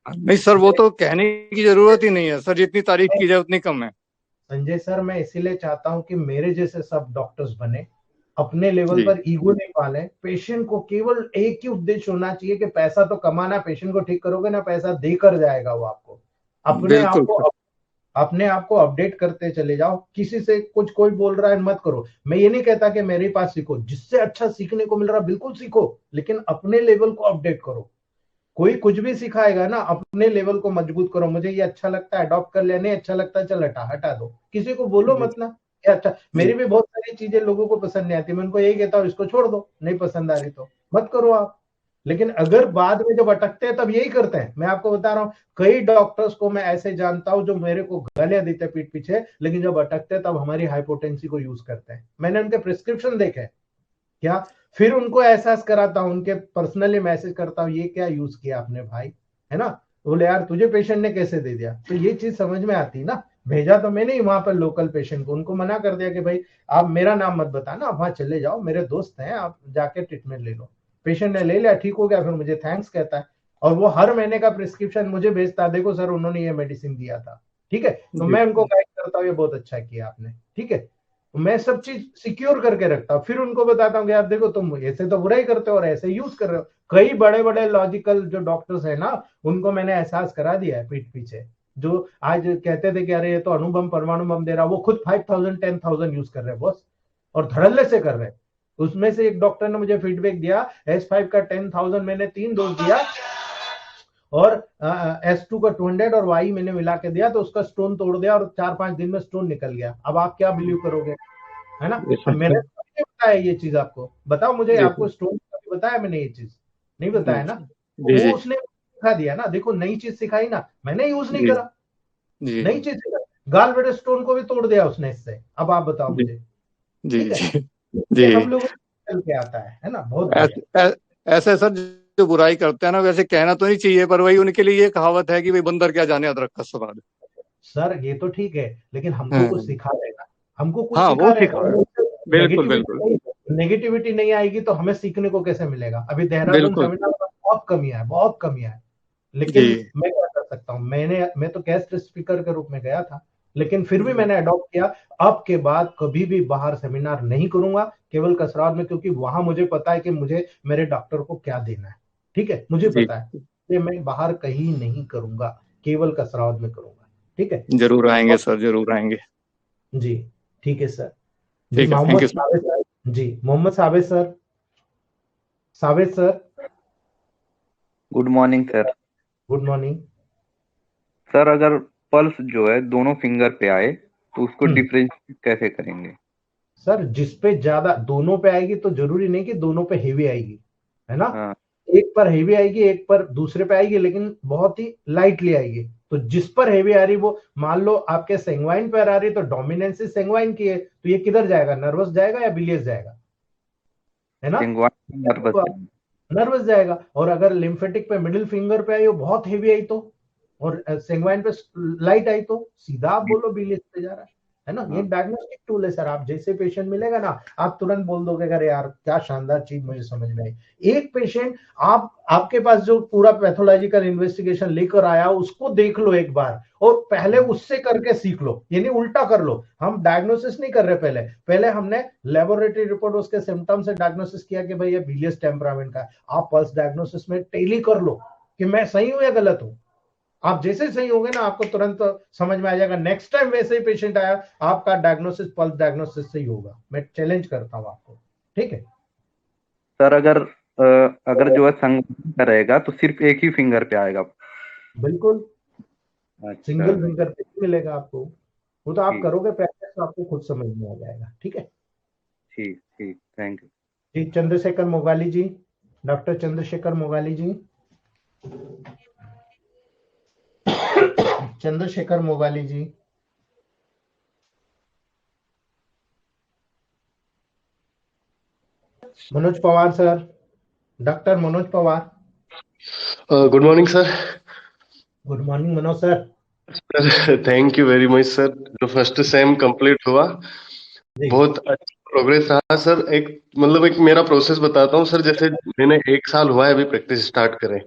नहीं सर, वो तो कहने की जरूरत ही नहीं है सर, जितनी तारीफ की जाए उतनी कम है। संजय सर, मैं इसीलिए चाहता हूं कि मेरे जैसे सब डॉक्टर्स बने, अपने लेवल जी पर ईगो नहीं पाले। पेशेंट को केवल एक ही उद्देश्य होना चाहिए कि पैसा तो कमाना, पेशेंट को ठीक करोगे ना, पैसा देकर जाएगा वो आपको। अपने आप बिल्कुल को सर। अपने आप को अपडेट करते चले जाओ। किसी से कुछ कोई बोल रहा है मत करो। मैं ये नहीं कहता कि मेरे पास सीखो, जिससे अच्छा सीखने को मिल रहा बिल्कुल सीखो, लेकिन अपने लेवल को अपडेट करो। कोई कुछ भी सिखाएगा ना, अपने लेवल को मजबूत करो। मुझे ये अच्छा लगता है, अडॉप्ट कर लेने, अच्छा लगता है, चल हटा हटा दो, किसी को बोलो जी मत ना। ये अच्छा, जी मेरी भी बहुत सारी चीजें लोगों को पसंद नहीं आती, मैं उनको यही कहता हूँ इसको छोड़ दो, नहीं पसंद आ रही तो मत करो आप। लेकिन अगर बाद में जब अटकते हैं तब यही करते हैं। मैं आपको बता रहा हूँ, कई डॉक्टर्स को मैं ऐसे जानता हूं जो मेरे को गालियां देते हैं पीठ पीछे, लेकिन जब अटकते हैं तब हमारी हाइपोटेंसी को यूज करते हैं। मैंने उनके प्रिस्क्रिप्शन देखे हैं क्या, फिर उनको एहसास कराता हूं, उनके पर्सनली मैसेज करता हूं, ये क्या यूज किया आपने भाई, है ना। बोले यार तुझे पेशेंट ने कैसे दे दिया, तो ये चीज समझ में आती ना। भेजा तो मैंने ही वहां पर लोकल पेशेंट को, उनको मना कर दिया कि भाई आप मेरा नाम मत बताना, आप वहां चले जाओ, मेरे दोस्त हैं, आप जाके ट्रीटमेंट ले लो। पेशेंट ने ले लिया, ठीक हो गया, फिर मुझे थैंक्स कहता है, और वो हर महीने का प्रिस्क्रिप्शन मुझे भेजता है, देखो सर उन्होंने ये मेडिसिन दिया था। ठीक है, तो जी मैं उनको गाइड करता हूँ, ये बहुत अच्छा किया आपने, ठीक है। मैं सब चीज सिक्योर करके रखता हूँ, फिर उनको बताता हूँ कि आप देखो तुम ऐसे तो बुरा ही करते हो और ऐसे यूज कर रहे हो। कई बड़े बड़े लॉजिकल जो डॉक्टर्स है ना, उनको मैंने एहसास करा दिया है पीठ पीछे। जो आज कहते थे कि अरे ये तो अणुबम परमाणु बम दे रहा, वो खुद 5000 10,000 यूज कर रहे हैं बॉस, और धड़ल्ले से कर रहे हैं। उसमें से एक डॉक्टर ने मुझे फीडबैक दिया, S5 का 10,000 मैंने 3 डोज दिया, और S2 का 200 और वाई मैंने मिला के दिया, तो उसका स्टोन तोड़ दिया और 4-5 दिन में स्टोन निकल गया। अब आप क्या बिलीव करोगे, है ना। जी मैंने नहीं बताया ये चीज आपको, बताओ मुझे, जी आपको स्टोन बताया मैंने ये चीज, नहीं बताया ना। जी वो जी उसने सिखा दिया ना, देखो नई चीज सिखाई ना, मैंने यूज नहीं जी करा, जी नई चीज सिखाई। गॉलब्लैडर स्टोन को भी तोड़ दिया उसने इससे। अब आप बताओ जी मुझे, जी ठीक है? जी ये हम जी। लोगों को चल के आता है ना, बहुत बढ़िया। ऐसे सर जो बुराई करते हैं ना, वैसे कहना तो नहीं चाहिए, पर वही उनके लिए ये कहावत है कि भाई बंदर क्या जाने अदरक का स्वाद। सर ये तो ठीक है, लेकिन हमको कुछ हम्म, सिखा रहे ना, हमको कुछ हाँ सिखा वो रहे सिखा रहे हैं। बिल्कुल बिल्कुल नेगेटिविटी नहीं आएगी तो हमें सीखने को कैसे मिलेगा? अभी देहरादून बिल्कुल। सेमिनार में बहुत कमियां है, बहुत कमियां है, जी लेकिन मैं क्या कर सकता हूँ? मैं तो गेस्ट स्पीकर के रूप में गया था, लेकिन फिर भी मैंने अडॉप्ट किया। अब के बाद कभी भी बाहर सेमिनार नहीं करूंगा, केवल कसरत में, क्योंकि वहां मुझे पता है कि मुझे मेरे डॉक्टर को क्या देना है। ठीक है, मुझे जी, पता है कि मैं बाहर कहीं नहीं करूंगा, केवल कसरत में करूंगा। ठीक है, जरूर आएंगे और सर, जरूर आएंगे। जी, ठीक है सर। जी, ठीक है, थैंक मोहम्मद यू सर। साबित सर। जी, मोहम्मद साबित सर। साबित sir, good morning sir. Good morning. Sir अगर पल्स जो है दोनों फिंगर पे आए तो उसको हम्म डिफरेंशिएट कैसे करेंगे? सर, जिस पे ज्यादा दोनों पे आएगी तो जरूरी नहीं कि दोनों पे हेवी आएगी, है ना? हाँ, एक पर हेवी आएगी, एक पर दूसरे पे आएगी, लेकिन बहुत ही लाइटली आएगी। तो जिस पर हेवी आ रही, वो मान लो आपके सेंग्वाइन पर आ रही, तो डोमिनेंस सेंग्वाइन की है, तो ये किधर जाएगा? नर्वस जाएगा या बिलियस जाएगा? है ना? सिंगवाइन नर्वस तो सिस्टम। नर्वस जाएगा। और अगर लिम्फेटिक पे मिडिल फिंगर पे आई, वो बहुत हेवी आई तो, और सेंग्वाइन पे लाइट आई, तो सीधा आप बोलो बिलियस पे जा रहा है ना? ये हाँ, डायग्नोस्टिक टूल है सर। आप जैसे पेशेंट मिलेगा ना, आप तुरंत बोल दोगे, अरे यार क्या शानदार चीज मुझे समझ में आई। एक पेशेंट आप आपके पास जो पूरा पैथोलॉजिकल इन्वेस्टिगेशन लेकर आया, उसको देख लो एक बार, और पहले उससे करके सीख लो, यानी उल्टा कर लो। हम डायग्नोसिस नहीं कर रहे, पहले पहले हमने लेबोरेटरी रिपोर्ट, उसके सिम्टम्स से डायग्नोसिस किया कि भाई ये बिलियस टेम्परामेंट का है। आप पल्स डायग्नोसिस में टेली कर लो कि मैं सही हूं या गलत हूं। आप जैसे सही होंगे ना, आपको तुरंत समझ में आ जाएगा। नेक्स्ट टाइम वैसे ही पेशेंट आया, आपका डायग्नोसिस पल्स डायग्नोसिस से ही होगा। मैं चैलेंज करता हूं आपको, ठीक है? सर अगर जो है संगवाइन का रहेगा तो सिर्फ एक ही फिंगर पे आएगा। बिल्कुल, अच्छा, सिंगल फिंगर पे ही मिलेगा आपको। वो तो आप ठीक करोगे प्रैक्टिस तो आपको खुद समझ में आ जाएगा, ठीक है? ठीक ठीक, थैंक यू। जी, Chandrashekhar Mogali ji, doctor Chandrashekhar Mogali ji. Chandrashekhar Mogali ji. Manoj Pawar sir, doctor Manoj Pawar. Good morning sir. Good morning Manoj sir. Thank you very much sir. जो फर्स्ट सेम कंप्लीट हुआ, जी बहुत अच्छा प्रोग्रेस रहा सर। एक मतलब एक मेरा प्रोसेस बताता हूँ सर। जैसे मैंने 1 साल हुआ है अभी प्रैक्टिस स्टार्ट करे,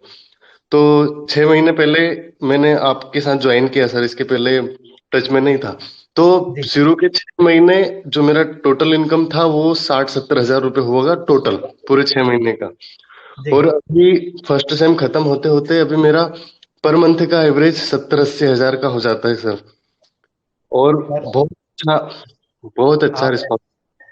तो 6 महीने पहले मैंने आपके साथ ज्वाइन किया सर। इसके पहले टच में नहीं था। तो जी शुरू के 6 महीने जो मेरा टोटल इनकम था वो 60-70 हजार रुपये होगा टोटल पूरे 6 महीने का। जी और अभी फर्स्ट सेम खत्म होते होते अभी मेरा पर मंथ का एवरेज 70-80 हजार का हो जाता है सर। और सर, बहुत अच्छा आपने रिस्पॉन्स।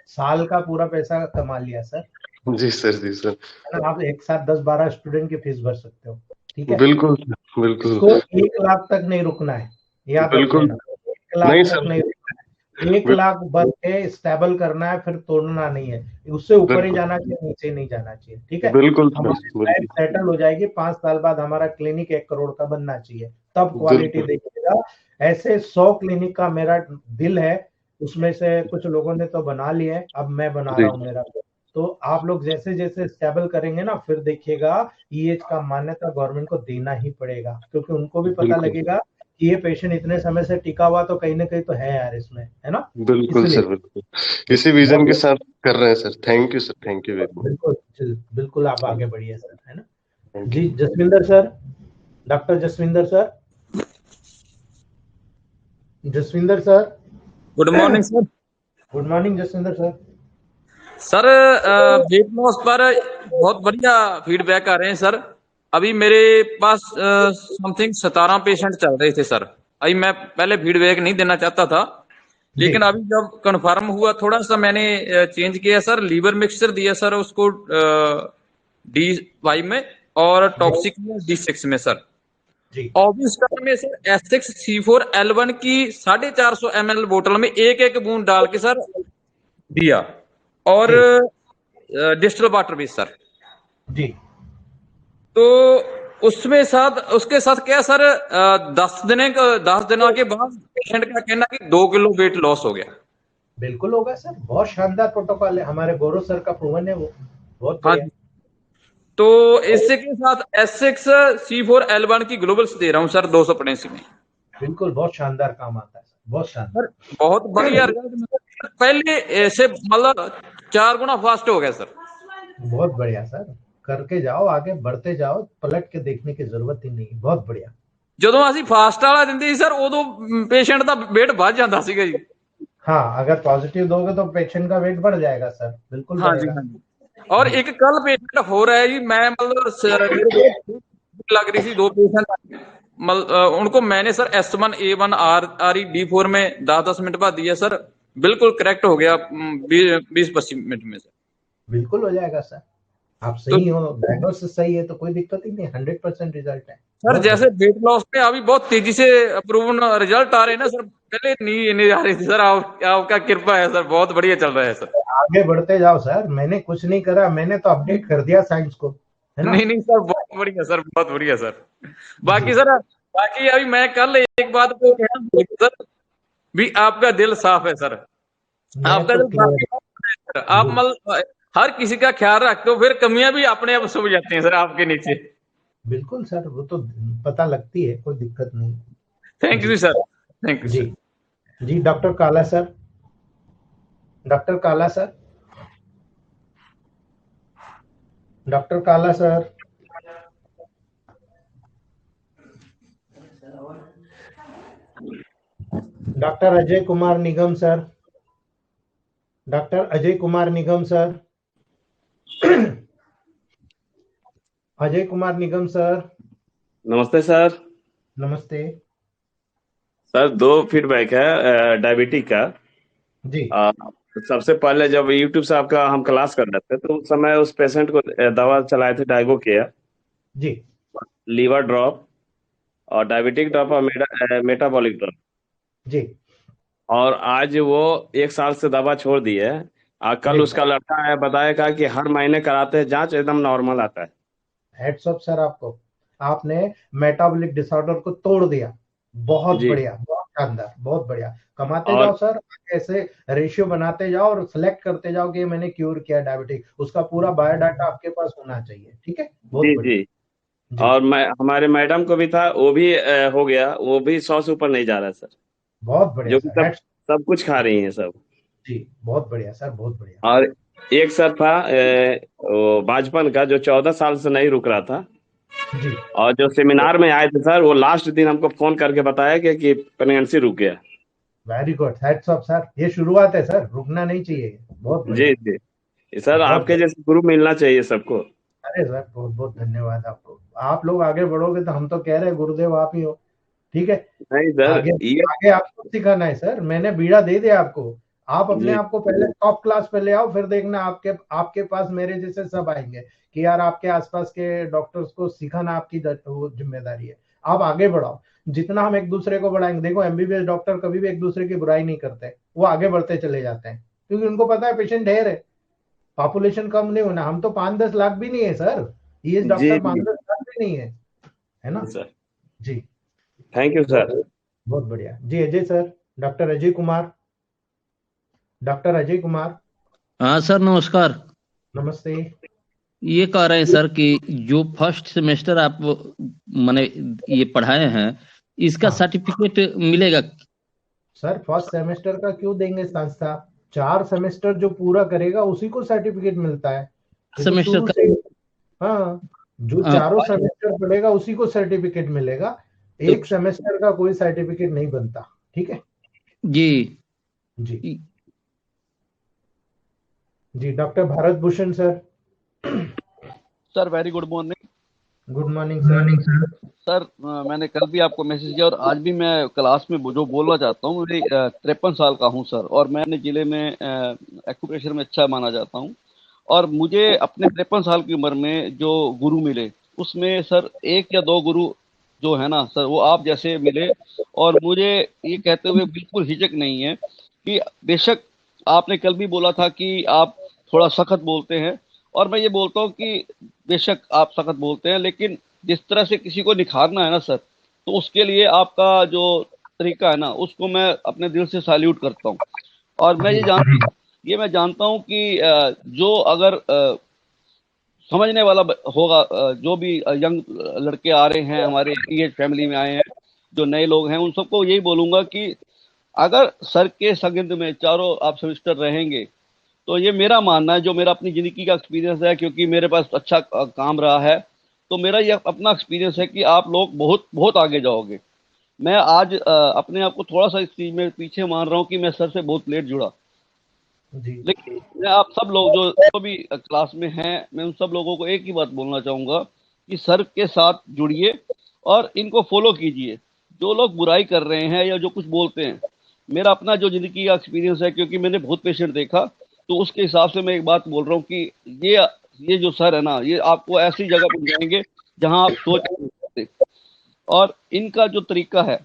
साल का पूरा पैसा कमा लिया सर, जी सर, जी सर। है ना? आप एक साथ 10-12 स्टूडेंट की फीस भर सकते हो, ठीक है? बिल्कुल बिल्कुल इसको 1 लाख तक नहीं रुकना है, याद रख बिल्कुल। लेना। 1 लाख नहीं तक सर, नहीं रुकना है। 1 लाख भर के स्टेबल करना है, फिर तोड़ना नहीं है। उससे ऊपर ही बिल्कुल जाना चाहिए, नीचे नहीं जाना चाहिए, ठीक है? बिल्कुल सर, हमारी लाइफ बिल्कुल सेटल हो जाएगी, 5 साल बाद हमारा क्लिनिक 1 करोड़ का बनना चाहिए, तब क्वालिटी बिल्कुल देखिएगा। ऐसे 100 क्लिनिक का मेरा दिल है, उसमें से कुछ लोगों ने तो बना लिए, अब मैं बना जी रहा हूँ मेरा। तो आप लोग जैसे जैसे स्टेबल करेंगे ना, फिर देखिएगा ईएच का मान्यता गवर्नमेंट को देना ही पड़ेगा, क्योंकि उनको भी पता बिल्कुल लगेगा कि ये पेशेंट इतने समय से टिका हुआ, तो कहीं ना कहीं तो है यार इसमें, है ना? बिल्कुल इसलिए सर, बिल्कुल इसी विजन के बहुत साथ कर रहे हैं sir. Thank you sir, thank you very बिल्कुल बिल्कुल आप मच। आगे बढ़िए सर, है ना? थैंक जी, Jaswinder sir, doctor Jaswinder sir. Jaswinder sir, good morning sir. Good morning Jaswinder sir. Sir weight loss पर बहुत बढ़िया फीडबैक आ रहे हैं सर। अभी मेरे पास समथिंग 17 पेशेंट चल रहे थे सर। अभी मैं पहले फीडबैक नहीं देना चाहता था, जी लेकिन अभी जब कंफर्म हुआ थोड़ा सा मैंने चेंज किया सर। लीवर मिक्सचर दिया सर उसको D5 में, और जी टॉक्सिक में D6 में सर। जी ऑबिस्टार में सर S6C4L1 की 450 ml बोतल में एक एक बूंद डाल के सर दिया, और जी डिस्टिल वाटर भी सर। जी तो उसमें साथ उसके साथ क्या सर 10 दिनों के बाद पेशेंट का कहना कि 2 किलो वेट लॉस हो गया। बिल्कुल होगा सर, बहुत शानदार प्रोटोकॉल है, हमारे गौरव सर का प्रूवन है वो, बहुत हाँ बढ़िया। जी। तो इससे के साथ S6C4L1 की ग्लोबल्स दे रहा हूँ सर 285 में। बिल्कुल बहुत शानदार काम आता है सर, बहुत शानदार। सर बहुत बढ़िया रिजल्ट, पहले ऐसे मतलब 4 गुना फास्ट हो गया सर। बहुत बढ़िया सर, करके जाओ, आगे बढ़ते जाओ, पलट के देखने की जरूरत ही नहीं, बहुत बढ़िया। ਜਦੋਂ ਅਸੀਂ ਫਾਸਟ ਵਾਲਾ ਦਿੰਦੇ ਸੀ ਸਰ ਉਦੋਂ ਪੇਸ਼ੈਂਟ ਦਾ weight ਵੱਧ ਜਾਂਦਾ ਸੀਗਾ ਜੀ। हाँ, अगर पॉजिटिव दोगे तो पेशेंट का वेट बढ़ जाएगा सर, बिल्कुल हाँ जी, बढ़ेगा। हाँ जी। और एक कल पेशेंट हो रहा है जी, मैं मतलब लग रही थी 2 पेशेंट उनको मैंने sir S1 A1 RE D4 में 10-10 मिनट बाद दिया सर, बिल्कुल करेक्ट हो गया 20-25 मिनट में सर। बिल्कुल हो जाएगा सर, आप सही हो, डायग्नोसिस सही है तो कोई दिक्कत ही नहीं, 100% रिजल्ट है सर। जैसे वेट लॉस में अभी बहुत तेजी से अप्रूवन रिजल्ट आ रहे हैं ना सर, पहले नहीं आ रही थी सर, आपका कृपा है सर, बहुत बढ़िया चल रहा है सर। आगे बढ़ते जाओ सर, मैंने कुछ नहीं करा, मैंने तो अपडेट कर दिया साइंस को, है ना? नहीं सर, बहुत बढ़िया सर, बहुत बढ़िया सर। बाकी अभी मैं कल एक बात को कहना भूल गया सर, भी आपका दिल साफ है सर, आपका दिल सर, आप मतलब हर किसी का ख्याल रखते हो, फिर कमियां भी अपने आप सुख जाती हैं सर आपके नीचे। बिल्कुल सर, वो तो पता लगती है, कोई दिक्कत नहीं। Thank you sir, thank you जी जी। Doctor Kala sir, doctor Kala sir, doctor Kala sir, doctor Ajay Kumar Nigam sir, doctor Ajay Kumar Nigam sir, Ajay Kumar Nigam sir. नमस्ते सर। नमस्ते सर, 2 फीडबैक है डायबिटिक का जी। सबसे पहले जब यूट्यूब से आपका हम क्लास कर रहे थे तो उस समय उस पेशेंट को दवा चलाए थे डायगो केयर जी, लीवर ड्रॉप और डायबिटिक ड्रॉप और मेटाबॉलिक ड्रॉप जी और आज वो 1 साल से दवा छोड़ दी है। कल जी। उसका लड़का है बताएगा कि हर महीने कराते हैं जांच, एकदम नॉर्मल आता है। हेड्स अप सर आपको, आपने मेटाबॉलिक डिसऑर्डर को तोड़ दिया, बहुत जी बढ़िया, बहुत शानदार, बहुत बढ़िया। कमाते और जाओ सर, ऐसे रेशियो बनाते जाओ और सिलेक्ट करते जाओ कि मैंने क्योर किया डायबिटिक, उसका पूरा बायोडाटा आपके पास होना चाहिए, ठीक है? बहुत जी बढ़िया जी जी। और मैं हमारे मैडम को भी था, वो भी हो गया, वो भी 100 से ऊपर नहीं जा रहा सर, बहुत बढ़िया जो कि सर, सब कुछ खा रही हैं सब। जी बहुत बढ़िया सर, बहुत बढ़िया। और एक सर था वो बाजपन का, जो 14 साल से नहीं रुक रहा था जी और जो सेमिनार में आए थे सर, वो लास्ट दिन हमको फोन करके बताया कि प्रेगनेंसी रुक गया। Very good, heads up sir, ये शुरुआत है सर, रुकना नहीं चाहिए, बहुत बढ़िया। जी जी सर, बहुत आपके जैसे गुरु मिलना चाहिए सबको। अरे सर, बहुत बहुत धन्यवाद आपको, आप लोग आगे बढ़ोगे तो हम तो कह रहे हैं गुरुदेव आप ही हो, ठीक है? नहीं सर, आगे ये आगे आपको सिखाना है सर, मैंने बीड़ा दे दिया आपको, आप अपने जी आप को पहले टॉप क्लास पे ले आओ, फिर देखना आपके पास मेरे जैसे सब आएंगे कि यार आपके आसपास के डॉक्टर्स को सिखाना आपकी वो जिम्मेदारी है। आप आगे बढ़ाओ, जितना हम एक दूसरे को बढ़ाएंगे, देखो एमबीबीएस डॉक्टर कभी भी एक दूसरे की बुराई नहीं करते, वो आगे बढ़ते चले जाते हैं, क्योंकि उनको पता है पेशेंट ढेर है, पॉपुलेशन कम नहीं होना, हम तो 5-10 लाख भी नहीं है सर, ये जी डॉक्टर जी 5-10 लाख भी नहीं है ना? सर, जी थैंक यू बहुत सर। बहुत बढ़िया जी। Ajay sir, doctor Ajay Kumar, doctor Ajay Kumar. हाँ सर, नमस्कार। नमस्ते। ये कह रहे हैं सर कि जो फर्स्ट सेमेस्टर आप माने ये पढ़ाए हैं, इसका सर्टिफिकेट मिलेगा? सर फर्स्ट सेमेस्टर का क्यों देंगे संस्था, 4 सेमेस्टर जो पूरा करेगा उसी को सर्टिफिकेट मिलता है सेमेस्टर का। हाँ, जो चारों सेमेस्टर पढ़ेगा उसी को सर्टिफिकेट मिलेगा, एक सेमेस्टर का कोई सर्टिफिकेट नहीं बनता, ठीक है जी जी जी। Doctor Bharat Bhushan sir. Sir very good morning. Good morning sir. Sir मैंने कल भी आपको मैसेज किया और आज भी मैं क्लास में जो बोलना चाहता हूँ, मेरी 53 साल का हूँ सर, और मैं अपने जिले में एक्यूप्रेशर में अच्छा माना जाता हूँ, और मुझे अपने 53 साल की उम्र में जो गुरु मिले उसमें सर 1 या 2 गुरु जो है ना सर, वो आप जैसे मिले, और मुझे ये कहते हुए बिल्कुल हिचक नहीं है कि बेशक आपने कल भी बोला था कि आप थोड़ा सख्त बोलते हैं, और मैं ये बोलता हूँ कि बेशक आप सख्त बोलते हैं, लेकिन जिस तरह से किसी को निखारना है ना सर, तो उसके लिए आपका जो तरीका है ना, उसको मैं अपने दिल से सैल्यूट करता हूँ। और मैं मैं जानता हूँ कि जो अगर समझने वाला होगा, जो भी यंग लड़के आ रहे हैं, हमारे टीएच फैमिली में आए हैं, जो नए लोग हैं, उन सबको यही बोलूंगा कि अगर सर के संगिंद में चारों आप सेमेस्टर रहेंगे, तो ये मेरा मानना है, जो मेरा अपनी ज़िंदगी का एक्सपीरियंस है, क्योंकि मेरे पास अच्छा काम रहा है, तो मेरा ये अपना एक्सपीरियंस है कि आप लोग बहुत बहुत आगे जाओगे। मैं आज अपने आप को थोड़ा सा इस चीज़ में पीछे मान रहा हूँ कि मैं सर से बहुत लेट जुड़ा, लेकिन मैं आप सब लोग जो भी क्लास में हैं, मैं उन सब लोगों को एक ही बात बोलना चाहूँगा कि सर के साथ जुड़िए और इनको फॉलो कीजिए। जो लोग बुराई कर रहे हैं या जो कुछ बोलते हैं, मेरा अपना जो ज़िंदगी का एक्सपीरियंस है, क्योंकि मैंने बहुत पेशेंट देखा, तो उसके हिसाब से मैं एक बात बोल रहा हूँ कि ये जो सर है ना, ये आपको ऐसी जगह पर जाएंगे जहाँ आप सोच नहीं सकते। और इनका जो तरीका है,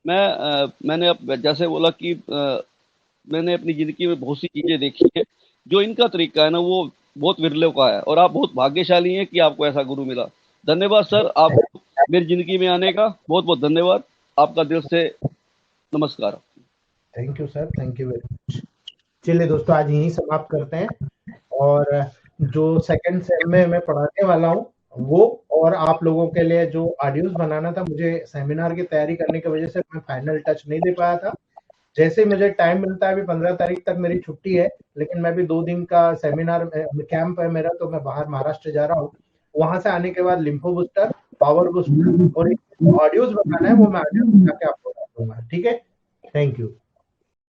मैंने अब जैसे बोला कि मैंने अपनी ज़िंदगी में बहुत सी चीज़ें देखी है, जो इनका तरीका है ना, वो बहुत विरले का है, और आप बहुत भाग्यशाली हैं कि आपको ऐसा गुरु मिला। धन्यवाद सर, आप मेरी ज़िंदगी में आने का बहुत बहुत धन्यवाद। आपका दिल से नमस्कार। Thank you sir, thank you very much. चलिए दोस्तों, आज यहीं समाप्त करते हैं। और जो सेकंड सेम में मैं पढ़ाने वाला हूँ, वो और आप लोगों के लिए जो ऑडियोज बनाना था, मुझे सेमिनार की तैयारी करने की वजह से मैं फाइनल टच नहीं दे पाया था। जैसे मुझे टाइम मिलता है, अभी 15 तारीख तक मेरी छुट्टी है, लेकिन मैं भी 2 दिन का सेमिनार कैंप है मेरा, तो मैं बाहर महाराष्ट्र जा रहा हूँ। वहां से आने के बाद लिम्फो बूस्टर, पावर बूस्टर और ऑडियोज बनाना है, वो मैं ऑडियोज बना के आपको बता दूंगा। ठीक है, थैंक यू।